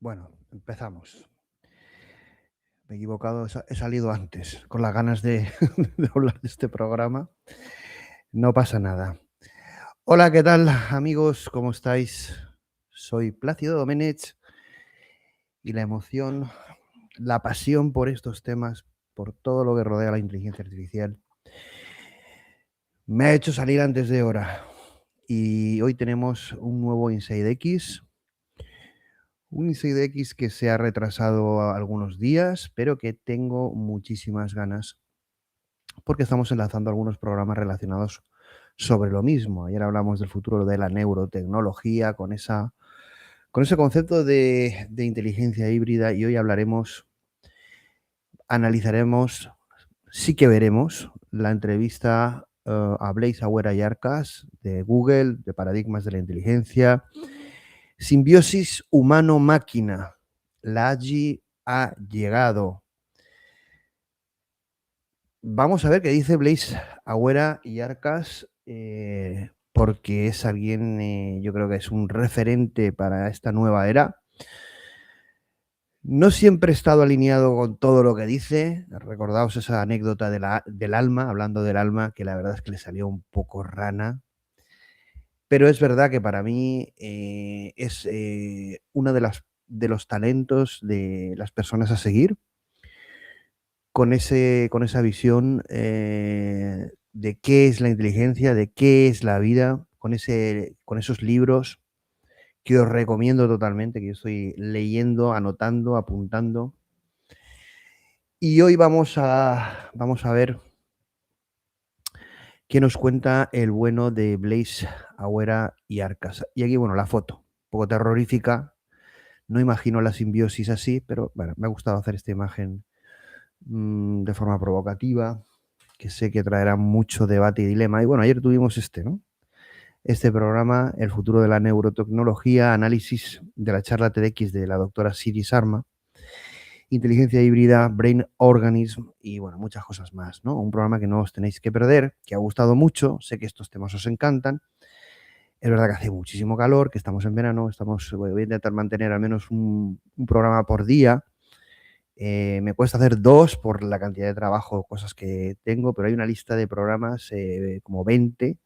Bueno, empezamos. Me he equivocado, he salido antes, con las ganas de, de hablar de este programa. No pasa nada. Hola, ¿qué tal, amigos? ¿Cómo estáis? Soy Plácido Doménech y la emoción, la pasión por estos temas, por todo lo que rodea la inteligencia artificial, Me ha hecho salir antes de hora y hoy tenemos un nuevo Inside X. Un Inside X que se ha retrasado algunos días, pero que tengo muchísimas ganas porque estamos enlazando algunos programas relacionados sobre lo mismo. Ayer hablamos del futuro de la neurotecnología con ese concepto de inteligencia híbrida y hoy analizaremos, sí que veremos la entrevista a Blaise Agüera y Arcas de Google, de paradigmas de la inteligencia, simbiosis humano-máquina, la AGI ha llegado. Vamos a ver qué dice Blaise Agüera y Arcas, porque es alguien, yo creo que es un referente para esta nueva era. No siempre he estado alineado con todo lo que dice. Recordaos esa anécdota del alma, hablando del alma, que la verdad es que le salió un poco rana. Pero es verdad que para mí es uno de los talentos de las personas a seguir, con esa visión de qué es la inteligencia, de qué es la vida, con esos libros que os recomiendo totalmente, que yo estoy leyendo, anotando, apuntando. Y hoy vamos a ver qué nos cuenta el bueno de Blaise Agüera y Arcas. Y aquí, bueno, la foto, un poco terrorífica. No imagino la simbiosis así, pero bueno, me ha gustado hacer esta imagen de forma provocativa, que sé que traerá mucho debate y dilema. Y bueno, ayer tuvimos ¿no? Este programa, El futuro de la neurotecnología, análisis de la charla TEDx de la doctora Siri Sarma, inteligencia híbrida, brain organism y bueno, muchas cosas más, ¿no? Un programa que no os tenéis que perder, que ha gustado mucho, sé que estos temas os encantan. Es verdad que hace muchísimo calor, que estamos en verano, voy a intentar mantener al menos un programa por día. Me cuesta hacer 2 por la cantidad de trabajo, cosas que tengo, pero hay una lista de programas, como 20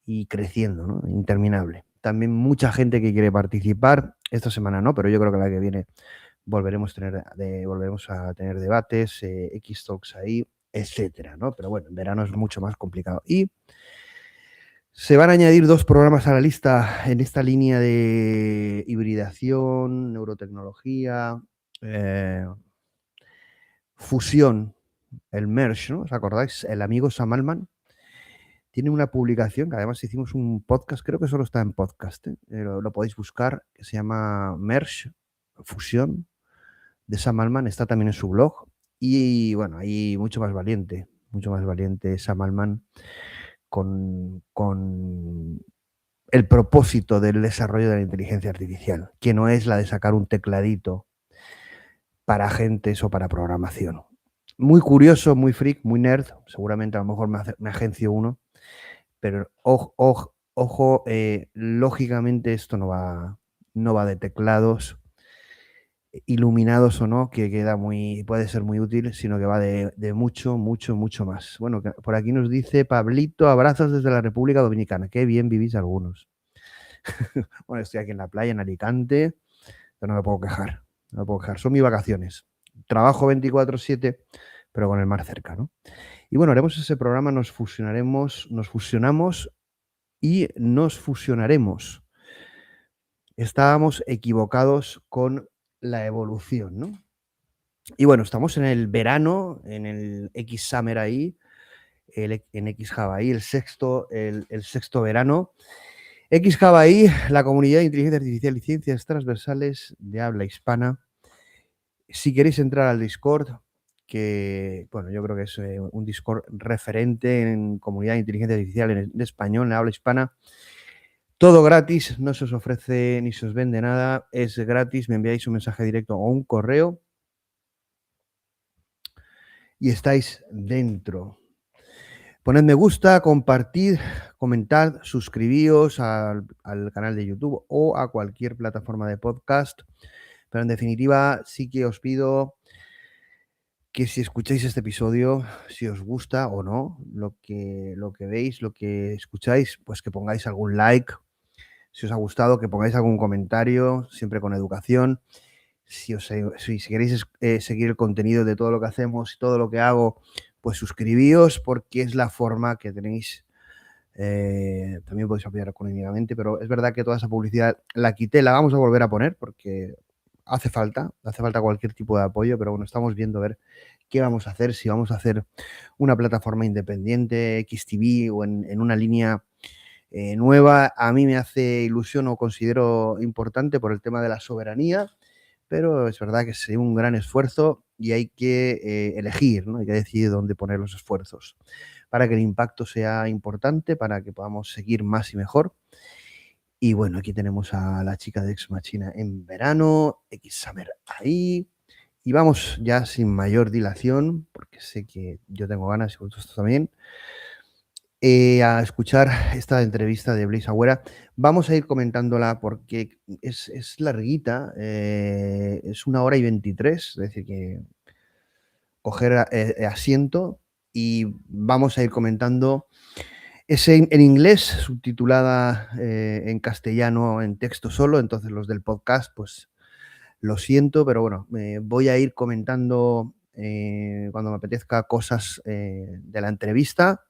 y creciendo, ¿no? Interminable. También mucha gente que quiere participar. Esta semana no, pero yo creo que la que viene volveremos a tener debates, X-Talks ahí, etcétera, ¿no? Pero bueno, en verano es mucho más complicado. Y se van a añadir 2 programas a la lista en esta línea de hibridación, neurotecnología, fusión, el merge, ¿no? ¿Os acordáis? El amigo Sam Altman tiene una publicación, que además hicimos un podcast, creo que solo está en podcast, lo podéis buscar, que se llama Merge, fusión, de Sam Altman, está también en su blog. Y bueno, ahí mucho más valiente Sam Altman con el propósito del desarrollo de la inteligencia artificial, que no es la de sacar un tecladito para agentes o para programación. Muy curioso, muy freak, muy nerd, seguramente a lo mejor me agencio uno, pero ojo, lógicamente esto no va de teclados, iluminados o no, que puede ser muy útil, sino que va de mucho, mucho, mucho más. Bueno, por aquí nos dice Pablito, abrazos desde la República Dominicana. Qué bien vivís algunos. Bueno, estoy aquí en la playa, en Alicante, pero no me puedo quejar. No me puedo quejar. Son mis vacaciones. Trabajo 24/7, pero con el mar cerca, ¿no? Y bueno, haremos ese programa, nos fusionamos y nos fusionaremos. Estábamos equivocados con la evolución, ¿no? Y bueno, estamos en el verano, en el xSummer.AI, en xHUB.AI, el sexto verano. xHUB.AI, la comunidad de Inteligencia Artificial y Ciencias transversales de habla hispana. Si queréis entrar al Discord, que bueno, yo creo que es un Discord referente en comunidad de inteligencia artificial en español, en habla hispana, todo gratis, no se os ofrece ni se os vende nada, es gratis, me enviáis un mensaje directo o un correo y estáis dentro. Poned me gusta, compartid, comentad, suscribíos al canal de YouTube o a cualquier plataforma de podcast. Pero en definitiva, sí que os pido que si escucháis este episodio, si os gusta o no, lo que veis, lo que escucháis, pues que pongáis algún like. Si os ha gustado, que pongáis algún comentario, siempre con educación. Si queréis seguir el contenido de todo lo que hacemos y todo lo que hago, pues suscribíos, porque es la forma que tenéis. También podéis apoyar económicamente, pero es verdad que toda esa publicidad la quité, la vamos a volver a poner porque hace falta cualquier tipo de apoyo, pero bueno, estamos viendo a ver qué vamos a hacer, si vamos a hacer una plataforma independiente, XTV o en una línea nueva. A mí me hace ilusión o considero importante por el tema de la soberanía, pero es verdad que es un gran esfuerzo y hay que elegir, ¿no? Hay que decidir dónde poner los esfuerzos para que el impacto sea importante, para que podamos seguir más y mejor. Y bueno, aquí tenemos a la chica de Ex Machina en verano, xHUB.AI. Y vamos ya sin mayor dilación, porque sé que yo tengo ganas y vosotros también, a escuchar esta entrevista de Blaise Agüera. Vamos a ir comentándola porque es larguita, es 1 hora y 23, es decir, que coger asiento y vamos a ir comentando. Es en inglés, subtitulada en castellano en texto solo, entonces los del podcast, pues lo siento, pero bueno, voy a ir comentando cuando me apetezca cosas de la entrevista,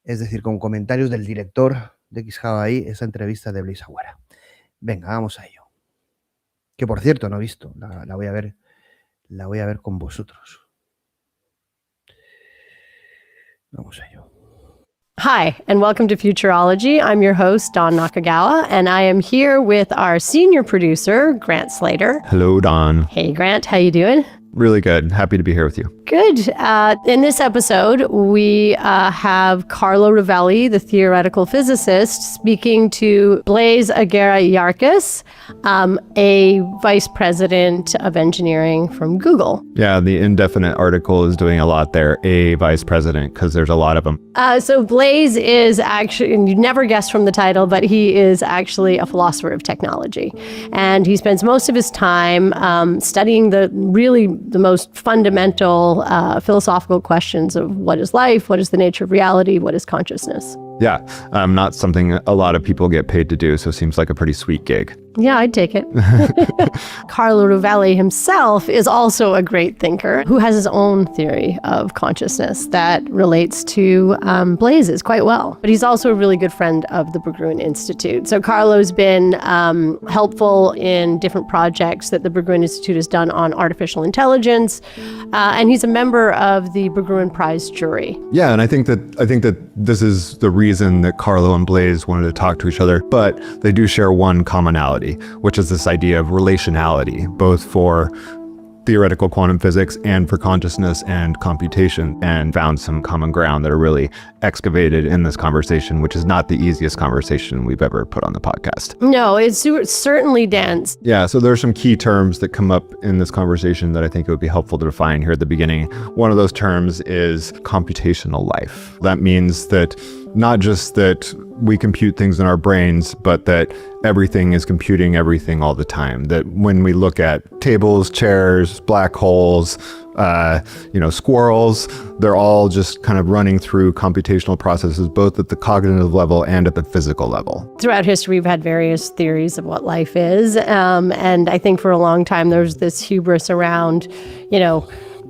es decir, con comentarios del director de xHUB.AI, esa entrevista de Blaise Agüera. Venga, vamos a ello. Que por cierto, no he visto, la voy a ver con vosotros. Vamos a ello. Hi, and welcome to Futurology. I'm your host, Don Nakagawa, and I am here with our senior producer, Grant Slater. Hello, Don. Hey, Grant, how you doing? Really good. Happy to be here with you. Good. In this episode, we have Carlo Rovelli, the theoretical physicist, speaking to Blaise Agüera y Arcas, a vice president of engineering from Google. Yeah, the indefinite article is doing a lot there. A vice president, because there's a lot of them. So Blaise is actually, and you'd never guess from the title, but he is actually a philosopher of technology. And he spends most of his time studying the most fundamental philosophical questions of what is life, what is the nature of reality, what is consciousness. Yeah, not something a lot of people get paid to do, so it seems like a pretty sweet gig. Yeah, I'd take it. Carlo Rovelli himself is also a great thinker who has his own theory of consciousness that relates to Blaise's quite well. But he's also a really good friend of the Berggruen Institute. So Carlo's been helpful in different projects that the Berggruen Institute has done on artificial intelligence, and he's a member of the Berggruen Prize jury. Yeah, and I think that this is the reason that Carlo and Blaise wanted to talk to each other, but they do share one commonality, which is this idea of relationality, both for theoretical quantum physics and for consciousness and computation, and found some common ground that are really excavated in this conversation, which is not the easiest conversation we've ever put on the podcast. No, it's certainly dense. Yeah, so there are some key terms that come up in this conversation that I think it would be helpful to define here at the beginning. One of those terms is computational life. That means that not just that we compute things in our brains, but that everything is computing everything all the time. That when we look at tables, chairs, black holes, squirrels, they're all just kind of running through computational processes, both at the cognitive level and at the physical level. Throughout history, we've had various theories of what life is. And I think for a long time, there's this hubris around,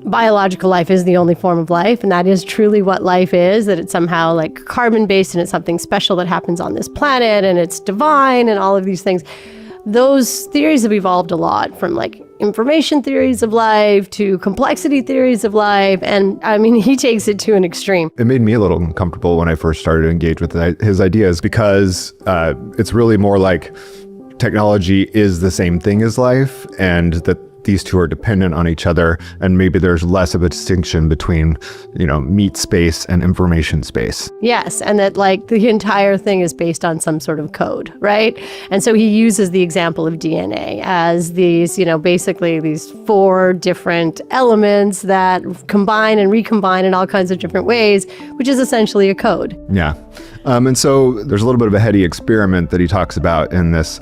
biological life is the only form of life, and that is truly what life is, that it's somehow like carbon-based and it's something special that happens on this planet and it's divine and all of these things. Those theories have evolved a lot, from like information theories of life to complexity theories of life, and I mean, he takes it to an extreme. It made me a little uncomfortable when I first started to engage with his ideas, because it's really more like technology is the same thing as life, and that these two are dependent on each other, and maybe there's less of a distinction between, meat space and information space. Yes, and that like the entire thing is based on some sort of code, right? And so he uses the example of DNA as these, basically these 4 different elements that combine and recombine in all kinds of different ways, which is essentially a code. Yeah. And so there's a little bit of a heady experiment that he talks about in this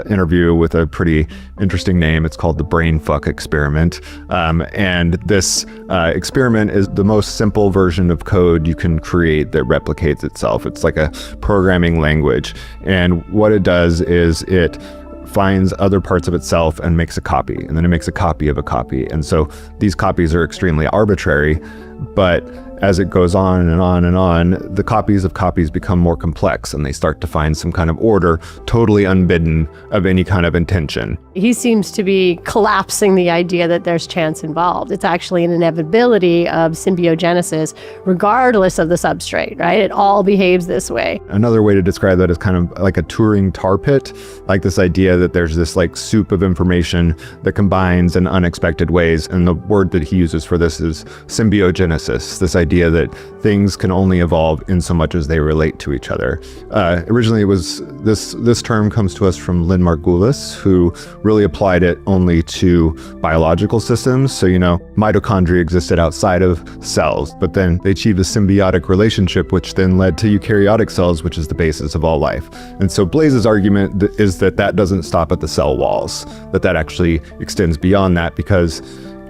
interview with a pretty interesting name. It's called the brain fuck experiment. And this experiment is the most simple version of code you can create that replicates itself. It's like a programming language. And what it does is it finds other parts of itself and makes a copy, and then it makes a copy of a copy. And so these copies are extremely arbitrary, But as it goes on and on and on, the copies of copies become more complex, and they start to find some kind of order, totally unbidden of any kind of intention. He seems to be collapsing the idea that there's chance involved. It's actually an inevitability of symbiogenesis, regardless of the substrate, right? It all behaves this way. Another way to describe that is kind of like a Turing tar pit, like this idea that there's this like soup of information that combines in unexpected ways. And the word that he uses for this is symbiogenesis, this idea that things can only evolve in so much as they relate to each other. Originally, it was this term comes to us from Lynn Margulis, who really applied it only to biological systems. So, mitochondria existed outside of cells, but then they achieved a symbiotic relationship, which then led to eukaryotic cells, which is the basis of all life. And so Blaise's argument is that doesn't stop at the cell walls, that actually extends beyond that, because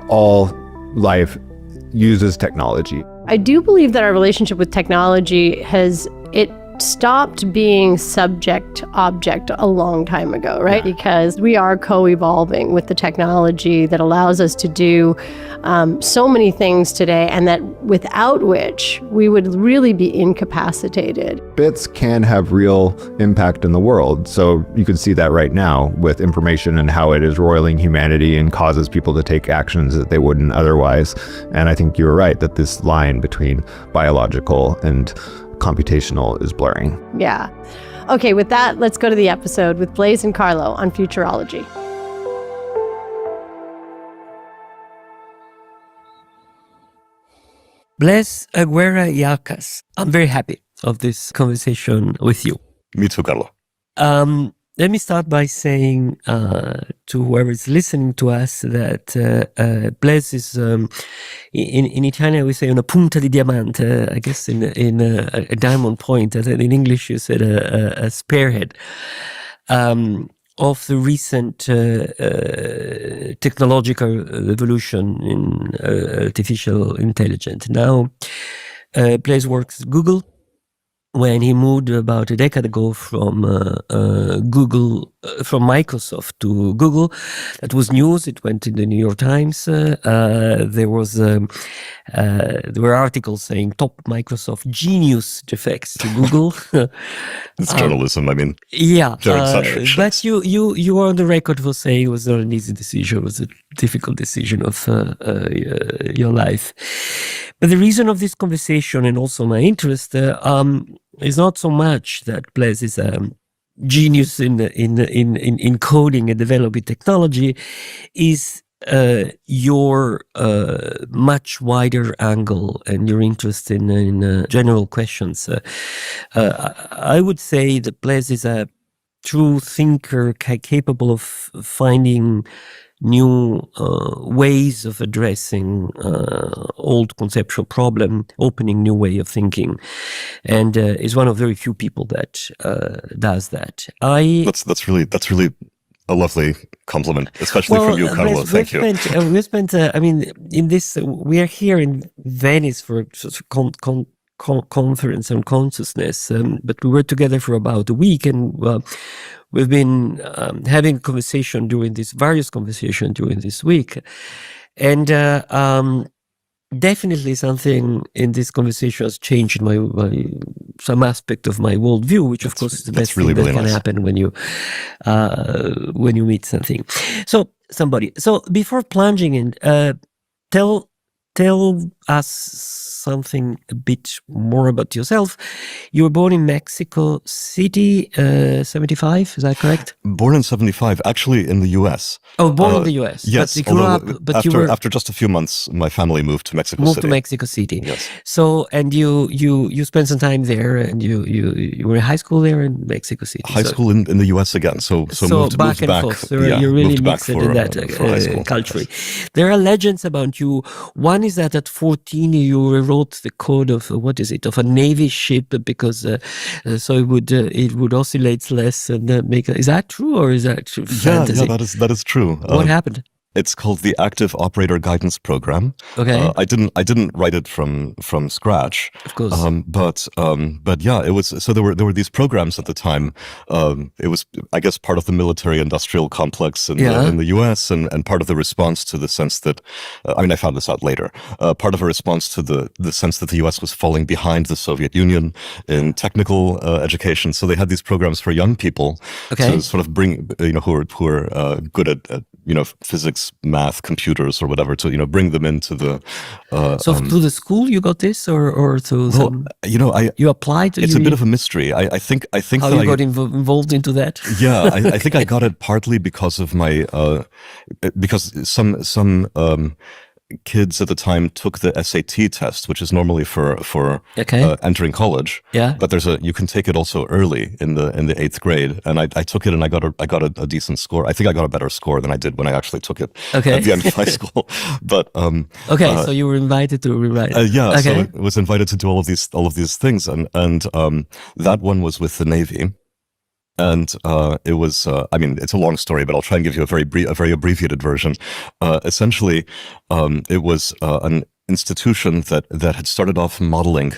all life uses technology. I do believe that our relationship with technology stopped being subject-object a long time ago, right? Yeah. Because we are co-evolving with the technology that allows us to do so many things today, and that without which we would really be incapacitated. Bits can have real impact in the world. So you can see that right now with information and how it is roiling humanity and causes people to take actions that they wouldn't otherwise. And I think you're right that this line between biological and computational is blurring. Yeah. Okay, with that, let's go to the episode with Blaise and Carlo on futurology. Blaise Agüera y Arcas. I'm very happy of this conversation with you. Me too, Carlo. Let me start by saying to whoever is listening to us that Blaise is, in Italian we say una punta di diamante, I guess in a diamond point. In English you said a spearhead of the recent technological evolution in artificial intelligence. Now, Blaise works at Google. When he moved about a decade ago from Microsoft to Google, that was news. It went in the New York Times. There were articles saying top Microsoft genius defects to Google. It's journalism. I mean, yeah. But you are on the record for saying it was not an easy decision. It was a difficult decision of your life. But the reason of this conversation, and also my interest, is not so much that Blaise is a genius in coding and developing technology, is your much wider angle and your interest in general questions. I would say that Blaise is a true thinker capable of finding new ways of addressing old conceptual problem, opening new way of thinking, and is one of very few people that does that. That's really a lovely compliment, especially from you, Carlo. Thank you. We spent. I mean, in this, we are here in Venice for a conference on consciousness, but we were together for about a week, and we've been having various conversations during this week, and definitely something in this conversation has changed some aspect of my worldview, which of course is the best thing that can happen when you meet somebody. So before plunging in, tell us something a bit more about yourself. You were born in Mexico City, 75, is that correct? Born in 75, actually in the US. Oh, born in the US. Yes, but after just a few months, my family moved to Mexico City. Yes. So, and you spent some time there, and you were in high school there in Mexico City. High school in the US again. So moved back. Forth. You're really mixed in that culture. There are legends about you. One is that at 14 you wrote the code of of a Navy ship because so it would oscillate less and make. Is that true or is that fantasy? Yeah, that is true. What happened? It's called the Active Operator Guidance Program. Okay. I didn't write it from scratch. Of course. But yeah, it was. So there were these programs at the time. It was, I guess, part of the military-industrial complex in the U.S. and part of the response to the sense that, I mean, I found this out later. Part of a response to the sense that the U.S. was falling behind the Soviet Union in technical education. So they had these programs for young people to sort of bring, who are good at physics, math, computers, or whatever, to bring them into the. So through the school you got this, or through some? You applied. It's a bit of a mystery. I think how that you got involved into that. Yeah, I think I got it partly because of my because some kids at the time took the SAT test, which is normally for entering college. Yeah. But you can take it also early in the 8th grade, and I took it and I got a decent score. I think I got a better score than I did when I actually took it at the end of high school. But so you were invited to rewrite. So I was invited to do all of these things, and that one was with the Navy. And it was, I mean, it's a long story, but I'll try and give you a very abbreviated version. Essentially, it was an institution that had started off modeling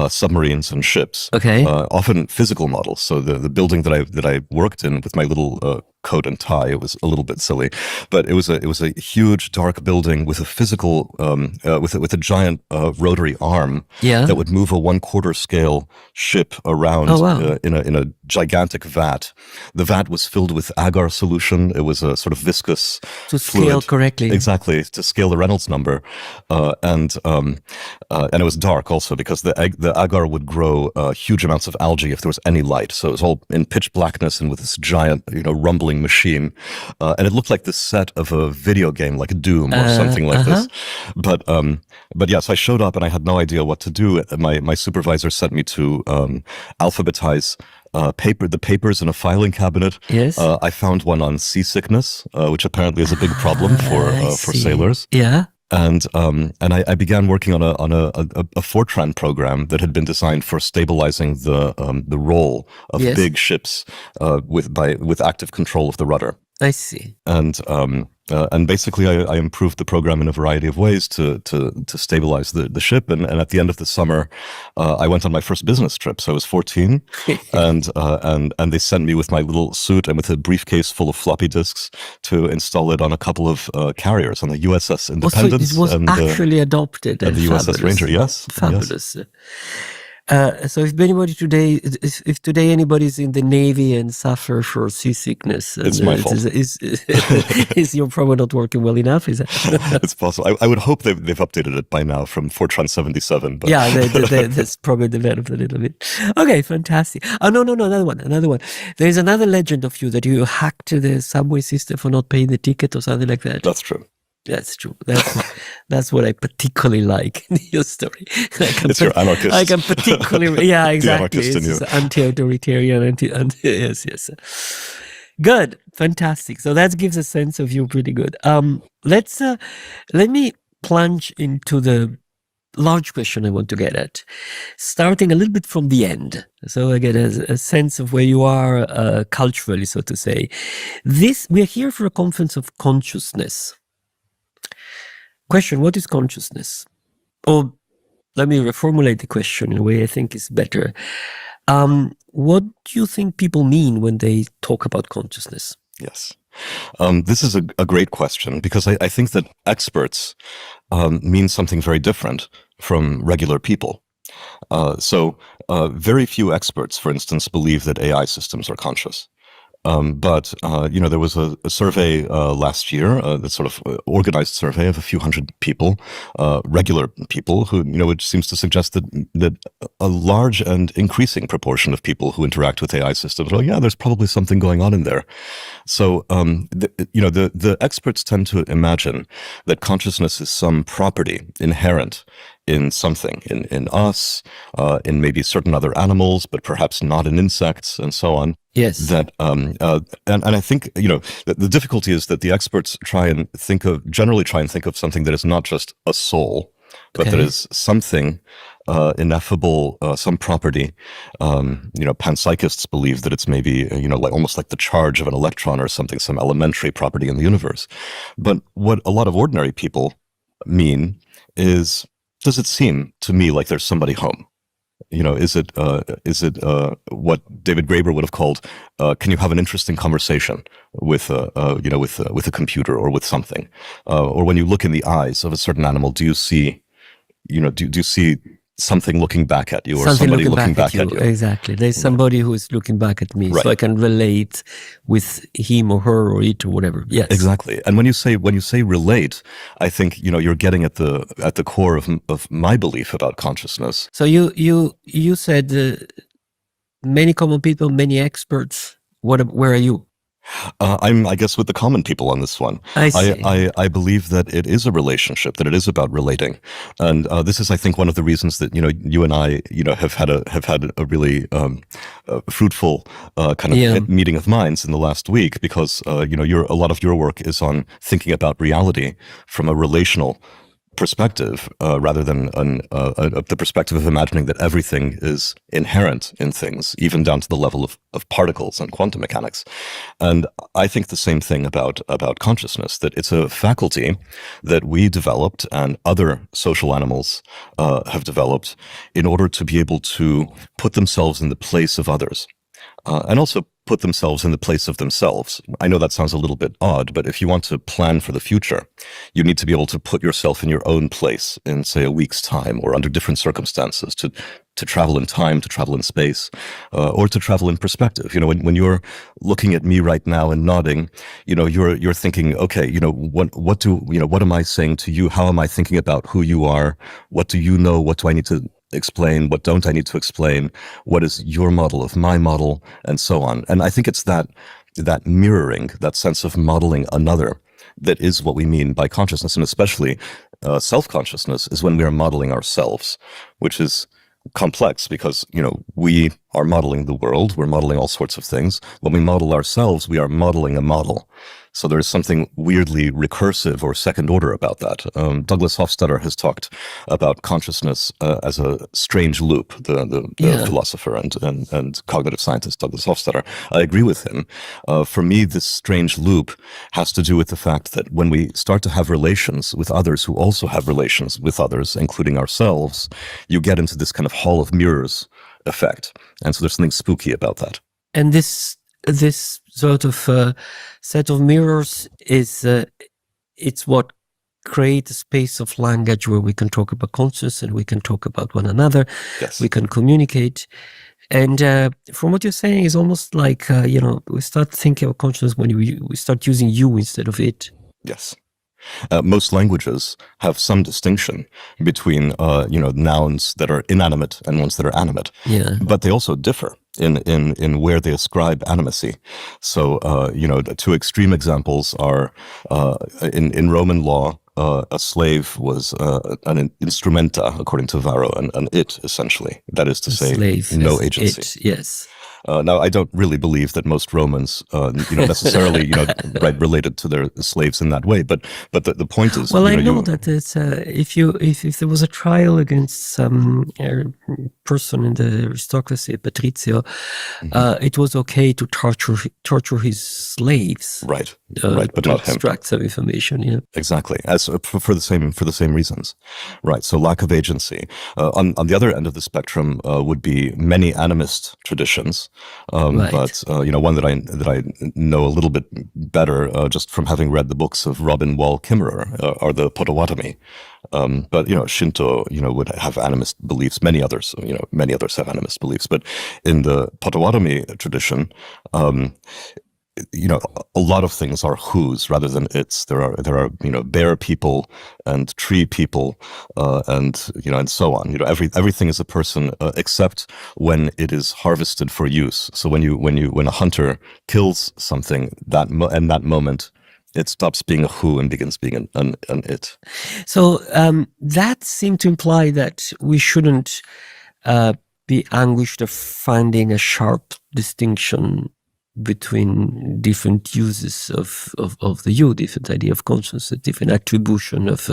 submarines and ships. Often physical models. So the building that I worked in with my little coat and tie, it was a little bit silly, but it was a huge dark building with a physical with a giant rotary arm that would move a 1/4 scale ship around in a gigantic vat. The vat was filled with agar solution. It was a sort of viscous to fluid. Scale correctly. Exactly, to scale the Reynolds number, and it was dark also because the agar would grow huge amounts of algae if there was any light. So it was all in pitch blackness and with this giant, rumbling machine, and it looked like the set of a video game, like Doom or something like this. But yeah, so I showed up and I had no idea what to do. My supervisor sent me to alphabetize the papers in a filing cabinet. Yes. I found one on seasickness, which apparently is a big problem for sailors. Yeah. And I began working on a Fortran program that had been designed for stabilizing the roll of big ships with active control of the rudder. I see. And basically I improved the program in a variety of ways to stabilize the ship. And at the end of the summer, I went on my first business trip. So I was 14 and they sent me with my little suit and with a briefcase full of floppy disks to install it on a couple of carriers, on the USS Independence. So it was actually adopted. And the USS Ranger, yes. Fabulous. Yes. So if today anybody's in the Navy and suffer for seasickness, it's my fault. Is your program not working well enough? Is that? It's possible. I would hope they've updated it by now from Fortran 77. But yeah, that's probably developed a little bit. Okay, fantastic. Oh no, another one. There's another legend of you that you hacked the subway system for not paying the ticket or something like that. That's true. That's true. That's what I particularly like in your story. It's your anarchist. I can particularly, yeah, exactly. It's anti-authoritarian, yes. Good, fantastic. So that gives a sense of you pretty good. Let me plunge into the large question I want to get at, starting a little bit from the end. So I get a sense of where you are culturally, so to say. We are here for a conference of consciousness. Question, what is consciousness? Or let me reformulate the question in a way I think is better. What do you think people mean when they talk about consciousness? Yes. This is a great question because I think that experts mean something very different from regular people. So very few experts, for instance, believe that AI systems are conscious. But there was a survey last year, the sort of organized survey of a few hundred people, regular people who, which seems to suggest that a large and increasing proportion of people who interact with AI systems, well, yeah, there's probably something going on in there. So, the experts tend to imagine that consciousness is some property inherent in something, in us, in maybe certain other animals, but perhaps not in insects and so on. Yes. That, and I think, the difficulty is that the experts generally try and think of something that is not just a soul, but that is something ineffable, some property. Panpsychists believe that it's maybe, like almost like the charge of an electron or something, some elementary property in the universe. But what a lot of ordinary people mean is, does it seem to me like there's somebody home? Is it what David Graeber would have called, can you have an interesting conversation with a computer or with something? Or when you look in the eyes of a certain animal, do you see, do you see something looking back at you, or somebody looking back at you? Exactly. There's somebody who is looking back at me, so I can relate with him or her or it or whatever. Yes, exactly. And when you say relate, I think you're getting at the core of my belief about consciousness. So you said many common people, many experts. Where are you? I'm, I guess, with the common people on this one. I see. I believe that it is a relationship, that it is about relating, and this is, I think, one of the reasons that you and I have had a really fruitful kind of meeting of minds in the last week, because a lot of your work is on thinking about reality from a relational perspective, rather than the perspective of imagining that everything is inherent in things, even down to the level of particles and quantum mechanics. And I think the same thing about consciousness, that it's a faculty that we developed and other social animals have developed in order to be able to put themselves in the place of others. And also put themselves in the place of themselves. I know that sounds a little bit odd, but if you want to plan for the future, you need to be able to put yourself in your own place in, say, a week's time, or under different circumstances, to travel in time, to travel in space, or to travel in perspective. When you're looking at me right now and nodding, you're thinking, okay, what am I saying to you? How am I thinking about who you are? What do you know? What do I need to explain? What don't I need to explain? What is your model of my model? And so on. And I think it's that mirroring, that sense of modeling another, that is what we mean by consciousness. And especially self-consciousness is when we are modeling ourselves, which is complex, because we are modeling the world, we're modeling all sorts of things. When we model ourselves, we are modeling a model. So there's something weirdly recursive or second order about that. Douglas Hofstadter has talked about consciousness as a strange loop, the philosopher and cognitive scientist Douglas Hofstadter. I agree with him. For me, this strange loop has to do with the fact that when we start to have relations with others who also have relations with others, including ourselves, you get into this kind of hall of mirrors effect. And so there's something spooky about that. And this sort of set of mirrors is it's what creates a space of language where we can talk about consciousness and we can talk about one another. Yes. We can communicate. And from what you're saying, is almost like we start thinking of consciousness when we start using you instead of it. Yes. Most languages have some distinction between nouns that are inanimate and ones that are animate. Yeah. But they also differ in where they ascribe animacy. So two extreme examples are in Roman law, a slave was an instrumenta, according to Varro, an it, essentially. That is to say, slave, no agency. It, yes. Now, I don't really believe that most Romans, necessarily, related to their slaves in that way. But the point is, well, I know that it's if there was a trial against some person in the aristocracy, Patrizio, it was okay to torture his slaves. Right, but not him. Extract some information. Yeah, exactly. As for the same reasons, right? So lack of agency. On the other end of the spectrum would be many animist traditions. Right. But one that I know a little bit better just from having read the books of Robin Wall Kimmerer are the Potawatomi. But Shinto would have animist beliefs. Many others have animist beliefs. But in the Potawatomi tradition, a lot of things are whos rather than its. There are bear people and tree people, and so on. Everything is a person except when it is harvested for use. So when a hunter kills something, in that moment, it stops being a who and begins being an it. So that seemed to imply that we shouldn't be anguished of finding a sharp distinction between different uses of the you, different idea of consciousness, different attribution of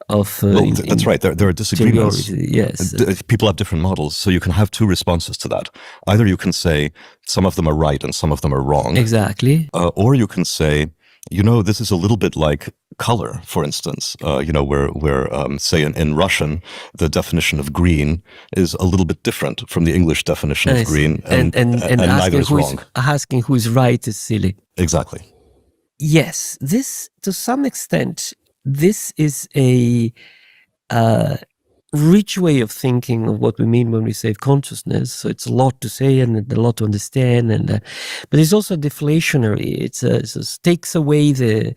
of Well, that's right. There are disagreements. interiority. Yes. People have different models, so you can have two responses to that. Either you can say some of them are right and some of them are wrong, Exactly. or you can say, this is a little bit like color, for instance. Where say in Russian, the definition of green is a little bit different from the English definition of Yes. green, And neither is wrong. asking who is right is silly. Exactly. Yes, this, to some extent, this is a rich way of thinking of what we mean when we say consciousness. So it's a lot to say and a lot to understand, but it's also deflationary. It takes away the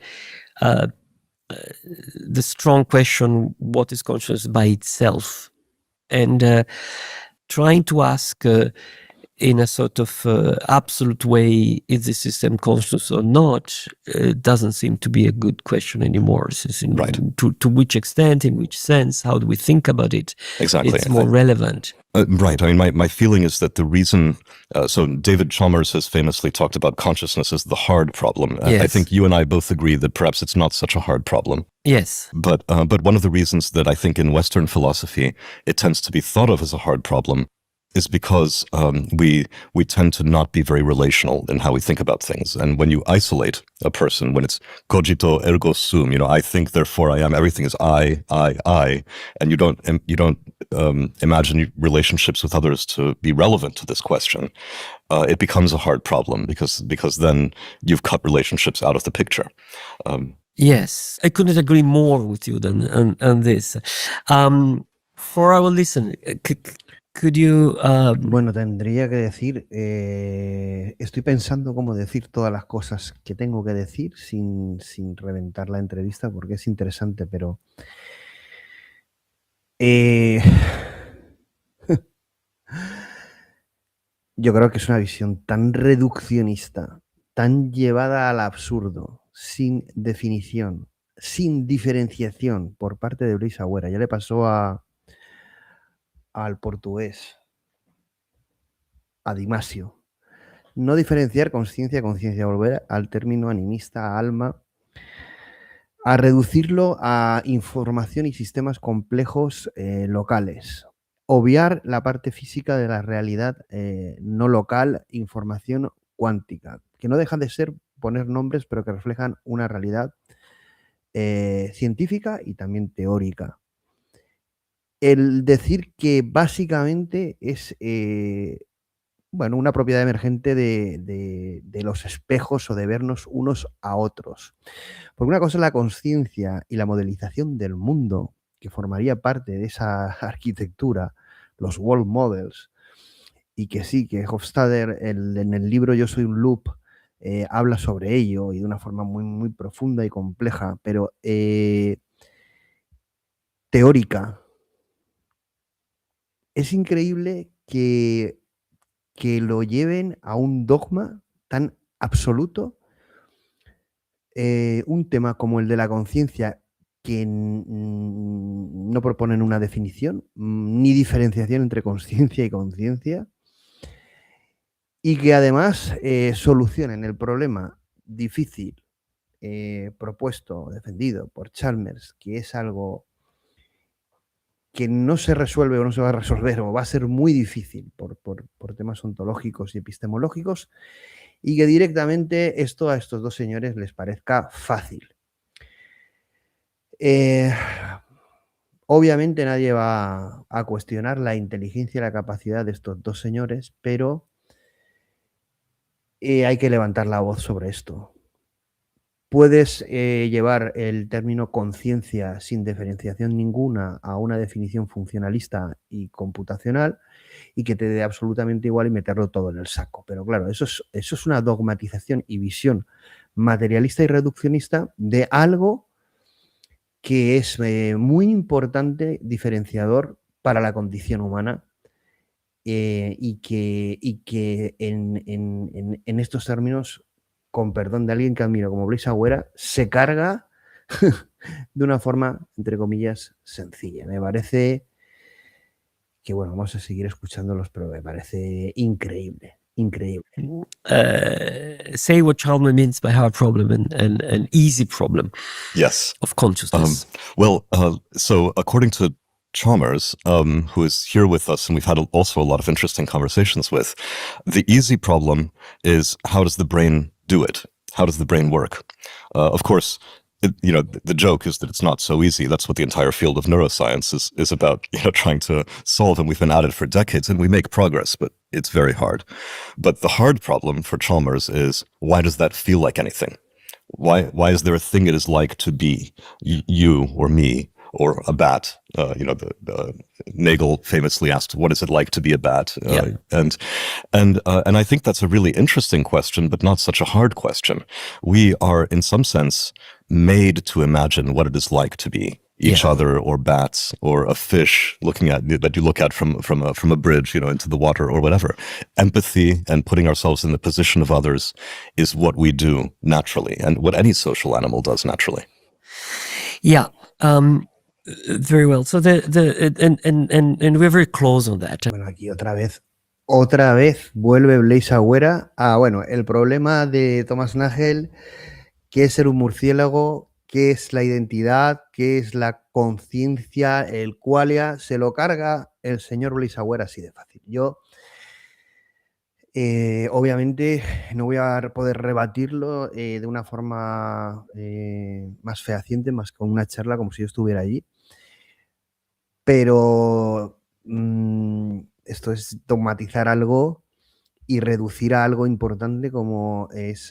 strong question, what is consciousness by itself, and trying to ask in a sort of absolute way, is the system conscious or not, doesn't seem to be a good question anymore. Right. To which extent, in which sense, how do we think about it? Exactly. It's more relevant. Right. I mean, my feeling is that the reason, so David Chalmers has famously talked about consciousness as the hard problem. Yes. I think you and I both agree that perhaps it's not such a hard problem. Yes. But one of the reasons that I think in Western philosophy it tends to be thought of as a hard problem is because we tend to not be very relational in how we think about things. And when you isolate a person, when it's cogito ergo sum, I think, therefore I am, everything is I, and you don't imagine relationships with others to be relevant to this question, it becomes a hard problem because then you've cut relationships out of the picture. Yes, I couldn't agree more with you on this. For our listener, could you... Bueno, tendría que decir, estoy pensando cómo decir todas las cosas que tengo que decir sin reventar la entrevista, porque es interesante, pero yo creo que es una visión tan reduccionista, tan llevada al absurdo, sin definición, sin diferenciación por parte de Blaise Agüera. Ya le pasó al portugués, a Dimasio. No diferenciar conciencia, volver al término animista, alma, a reducirlo a información y sistemas complejos locales. Obviar la parte física de la realidad no local, información cuántica, que no dejan de ser poner nombres, pero que reflejan una realidad científica y también teórica. El decir que básicamente es una propiedad emergente de los espejos o de vernos unos a otros. Porque una cosa es la conciencia y la modelización del mundo, que formaría parte de esa arquitectura, los world models, y que sí, que Hofstadter en el libro Yo soy un loop habla sobre ello y de una forma muy, muy profunda y compleja, pero teórica. Es increíble que lo lleven a un dogma tan absoluto, un tema como el de la conciencia, que no proponen una definición ni diferenciación entre conciencia y conciencia, y que además solucionen el problema difícil propuesto, defendido por Chalmers, que es algo que no se resuelve o no se va a resolver o va a ser muy difícil por temas ontológicos y epistemológicos, y que directamente esto a estos dos señores les parezca fácil. Obviamente nadie va a cuestionar la inteligencia y la capacidad de estos dos señores, pero hay que levantar la voz sobre esto. Puedes llevar el término conciencia sin diferenciación ninguna a una definición funcionalista y computacional y que te dé absolutamente igual y meterlo todo en el saco. Pero claro, eso es una dogmatización y visión materialista y reduccionista de algo que es muy importante, diferenciador para la condición humana y que en estos términos, con perdón de alguien que admiro como Blaise Agüera, se carga de una forma, entre comillas, sencilla. Me parece que, bueno, vamos a seguir escuchándolos, pero me parece increíble. Increíble. Say what Chalmers means by hard problem and an easy problem Yes. of consciousness. So according to Chalmers, who is here with us, and we've had also a lot of interesting conversations with, the easy problem is, how does the brain do it? How does the brain work? Of course, the joke is that it's not so easy. That's what the entire field of neuroscience is about, trying to solve. And we've been at it for decades, and we make progress, but it's very hard. But the hard problem for Chalmers is, why does that feel like anything? Why is there a thing it is like to be you or me or a bat? Nagel famously asked, "What is it like to be a bat?" And I think that's a really interesting question, but not such a hard question. We are, in some sense, made to imagine what it is like to be each other, or bats, or a fish that you look at from a bridge, into the water or whatever. Empathy and putting ourselves in the position of others is what we do naturally, and what any social animal does naturally. Yeah. Very well. So and we're very close on that. Bueno, aquí otra vez vuelve Blaise Agüera a, el problema de Thomas Nagel, qué es ser un murciélago, qué es la identidad, qué es la conciencia, el qualia, se lo carga el señor Blaise Agüera así de fácil. Yo, obviamente, no voy a poder rebatirlo de una forma más fehaciente, más con una charla, como si yo estuviera allí. Pero esto es dogmatizar algo y reducir a algo importante como es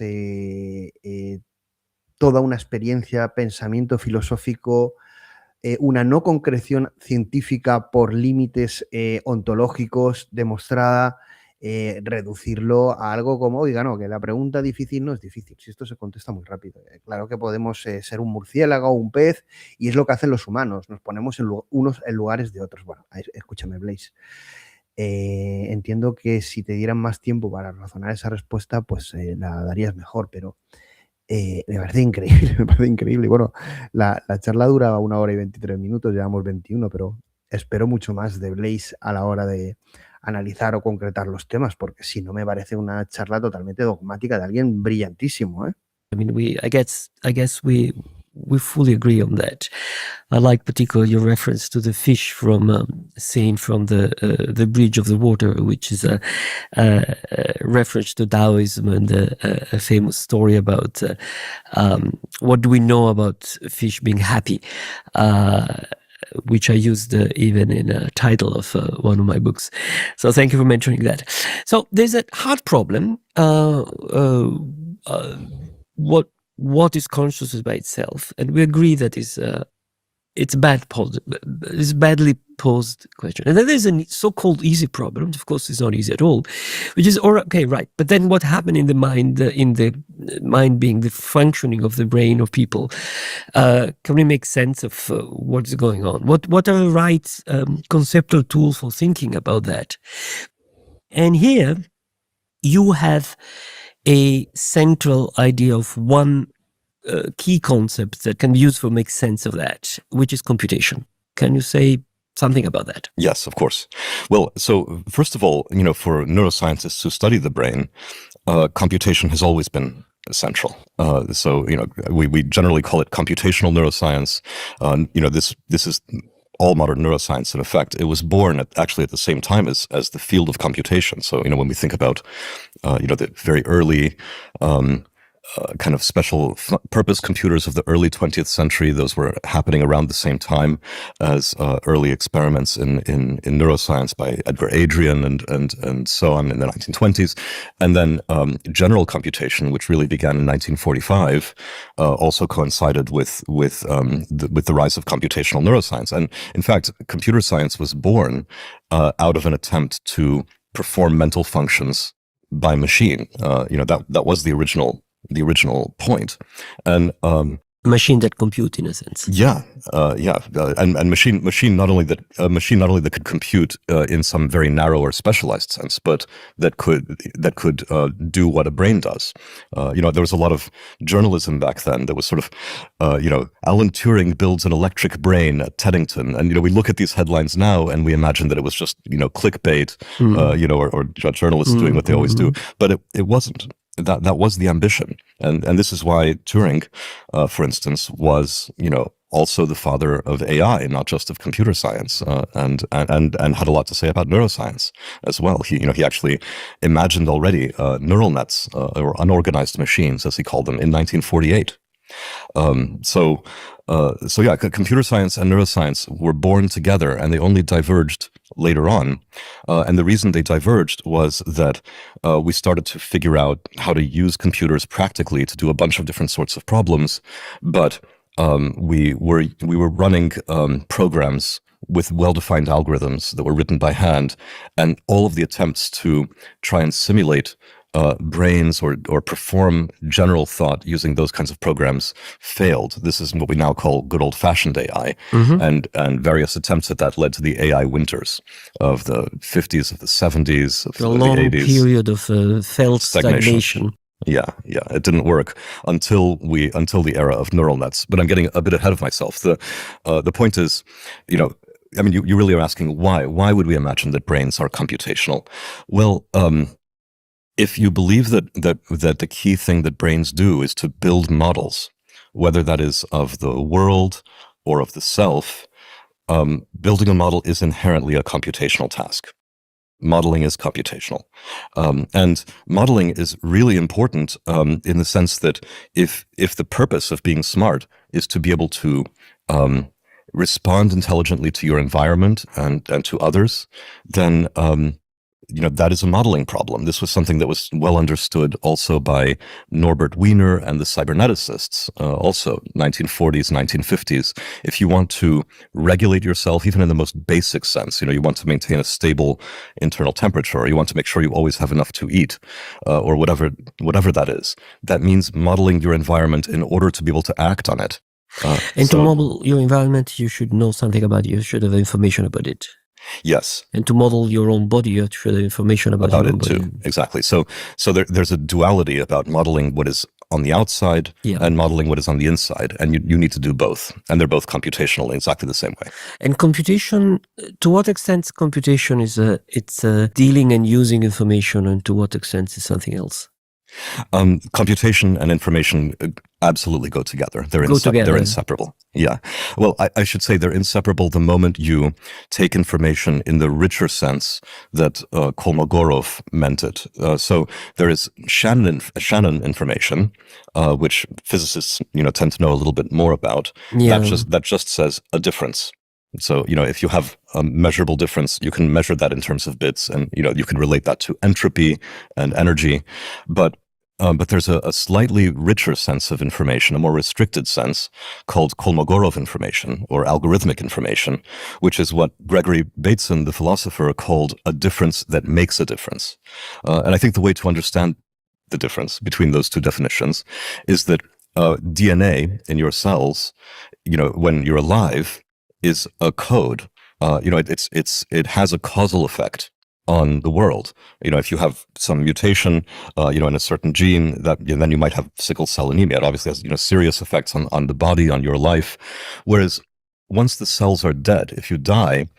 toda una experiencia, pensamiento filosófico, una no concreción científica por límites ontológicos demostrada, reducirlo a algo como, oiga, no, que la pregunta difícil no es difícil, si esto se contesta muy rápido. Claro que podemos ser un murciélago o un pez, y es lo que hacen los humanos, nos ponemos unos en lugares de otros. Bueno, escúchame, Blaise. Entiendo que si te dieran más tiempo para razonar esa respuesta, pues la darías mejor, pero me parece increíble. Bueno, la charla duraba 1 hora y 23 minutos, llevamos 21, pero espero mucho más de Blaise a la hora de analizar o concretar los temas, porque si no me parece una charla totalmente dogmática de alguien brillantísimo, ¿eh? I mean, I guess we fully agree on that. I like particularly your reference to the fish from seen from the bridge of the water, which is a reference to Taoism and a famous story about what do we know about fish being happy, which I used even in a title of one of my books. So thank you for mentioning that. So there's a hard problem. What is consciousness by itself? And we agree that it's a badly posed question. And then there's a so-called easy problem. Of course, it's not easy at all, which is, okay, right. But then what happened in the mind being the functioning of the brain of people? Can we make sense of what's going on? What are the right conceptual tools for thinking about that? And here you have a central idea of one key concept that can be used to make sense of that, which is computation. Can you say something about that? Yes, of course. Well, so first of all, for neuroscientists who study the brain, computation has always been central. So we generally call it computational neuroscience. This is all modern neuroscience. In effect, it was born actually at the same time as the field of computation. So when we think about the very early kind of special purpose computers of the early 20th century, those were happening around the same time as early experiments in neuroscience by Edgar Adrian and so on in the 1920s. And then general computation, which really began in 1945, also coincided with the rise of computational neuroscience. And in fact, computer science was born out of an attempt to perform mental functions by machine. That was the original point. And A machine that compute in a sense. And machine not only that could compute in some very narrow or specialized sense, but that could do what a brain does. There was a lot of journalism back then that was sort of, Alan Turing builds an electric brain at Teddington, and we look at these headlines now and we imagine that it was just clickbait, or journalists doing what they always do, but it wasn't. That was the ambition, and this is why Turing, for instance, was also the father of AI, not just of computer science, and had a lot to say about neuroscience as well. He actually imagined already neural nets or unorganized machines, as he called them, in 1948. Computer science and neuroscience were born together, and they only diverged later on. And the reason they diverged was that we started to figure out how to use computers practically to do a bunch of different sorts of problems, but we were running programs with well-defined algorithms that were written by hand, and all of the attempts to try and simulate brains or perform general thought using those kinds of programs failed. This is what we now call good old-fashioned AI, and various attempts at that led to the AI winters of the 50s, of the 70s, of the 80s. A long period of failed stagnation. Yeah, it didn't work until the era of neural nets. But I'm getting a bit ahead of myself. The point is, you really are asking why. Why would we imagine that brains are computational? Well, if you believe that the key thing that brains do is to build models, whether that is of the world or of the self, building a model is inherently a computational task. Modeling is computational. And modeling is really important in the sense that if the purpose of being smart is to be able to respond intelligently to your environment and to others, then that is a modeling problem. This was something that was well understood also by Norbert Wiener and the cyberneticists, also 1940s, 1950s. If you want to regulate yourself, even in the most basic sense, you want to maintain a stable internal temperature, or you want to make sure you always have enough to eat, or whatever that is. That means modeling your environment in order to be able to act on it. To model your environment, you should know something about it. You should have information about it. Yes. And to model your own body, you should have information about your own body. Too. Exactly. So there's a duality about modeling what is on the outside and modeling what is on the inside. And you need to do both. And they're both computational in exactly the same way. And computation, to what extent computation is it's dealing and using information, and to what extent is something else? Computation and information absolutely go together. They're inseparable. Yeah. Well, I should say they're inseparable the moment you take information in the richer sense that Kolmogorov meant it. So there is Shannon information, which physicists tend to know a little bit more about. Yeah. That just says a difference. So, if you have a measurable difference, you can measure that in terms of bits, and, you can relate that to entropy and energy. But there's a slightly richer sense of information, a more restricted sense, called Kolmogorov information, or algorithmic information, which is what Gregory Bateson, the philosopher, called a difference that makes a difference. And I think the way to understand the difference between those two definitions is that DNA in your cells, when you're alive, is a code. It has a causal effect on the world. If you have some mutation, in a certain gene, then you might have sickle cell anemia. It obviously has, serious effects on the body, on your life. Whereas once the cells are dead, if you die,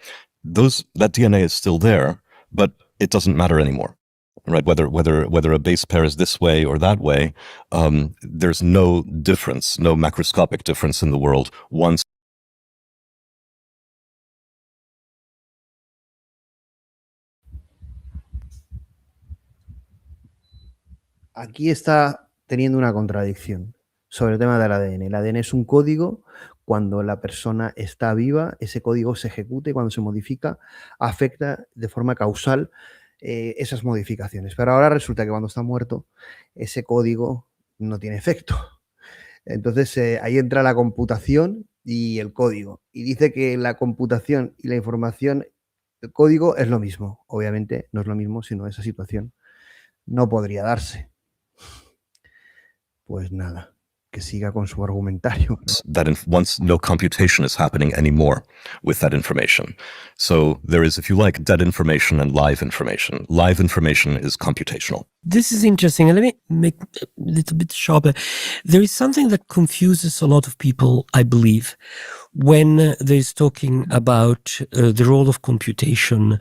that DNA is still there, but it doesn't matter anymore. Right? Whether a base pair is this way or that way, there's no difference, no macroscopic difference in the world once. Aquí está teniendo una contradicción sobre el tema del ADN. El ADN es un código. Cuando la persona está viva, ese código se ejecuta y cuando se modifica, afecta de forma causal esas modificaciones. Pero ahora resulta que cuando está muerto, ese código no tiene efecto. Entonces ahí entra la computación y el código. Y dice que la computación y la información, el código es lo mismo. Obviamente no es lo mismo, sino esa situación no podría darse. Pues nada, que siga con su argumentario. That once no computation is happening anymore with that information. So there is, if you like, dead information and live information. Live information is computational. This is interesting. And let me make a little bit sharper. There is something that confuses a lot of people, I believe, when there's talking about the role of computation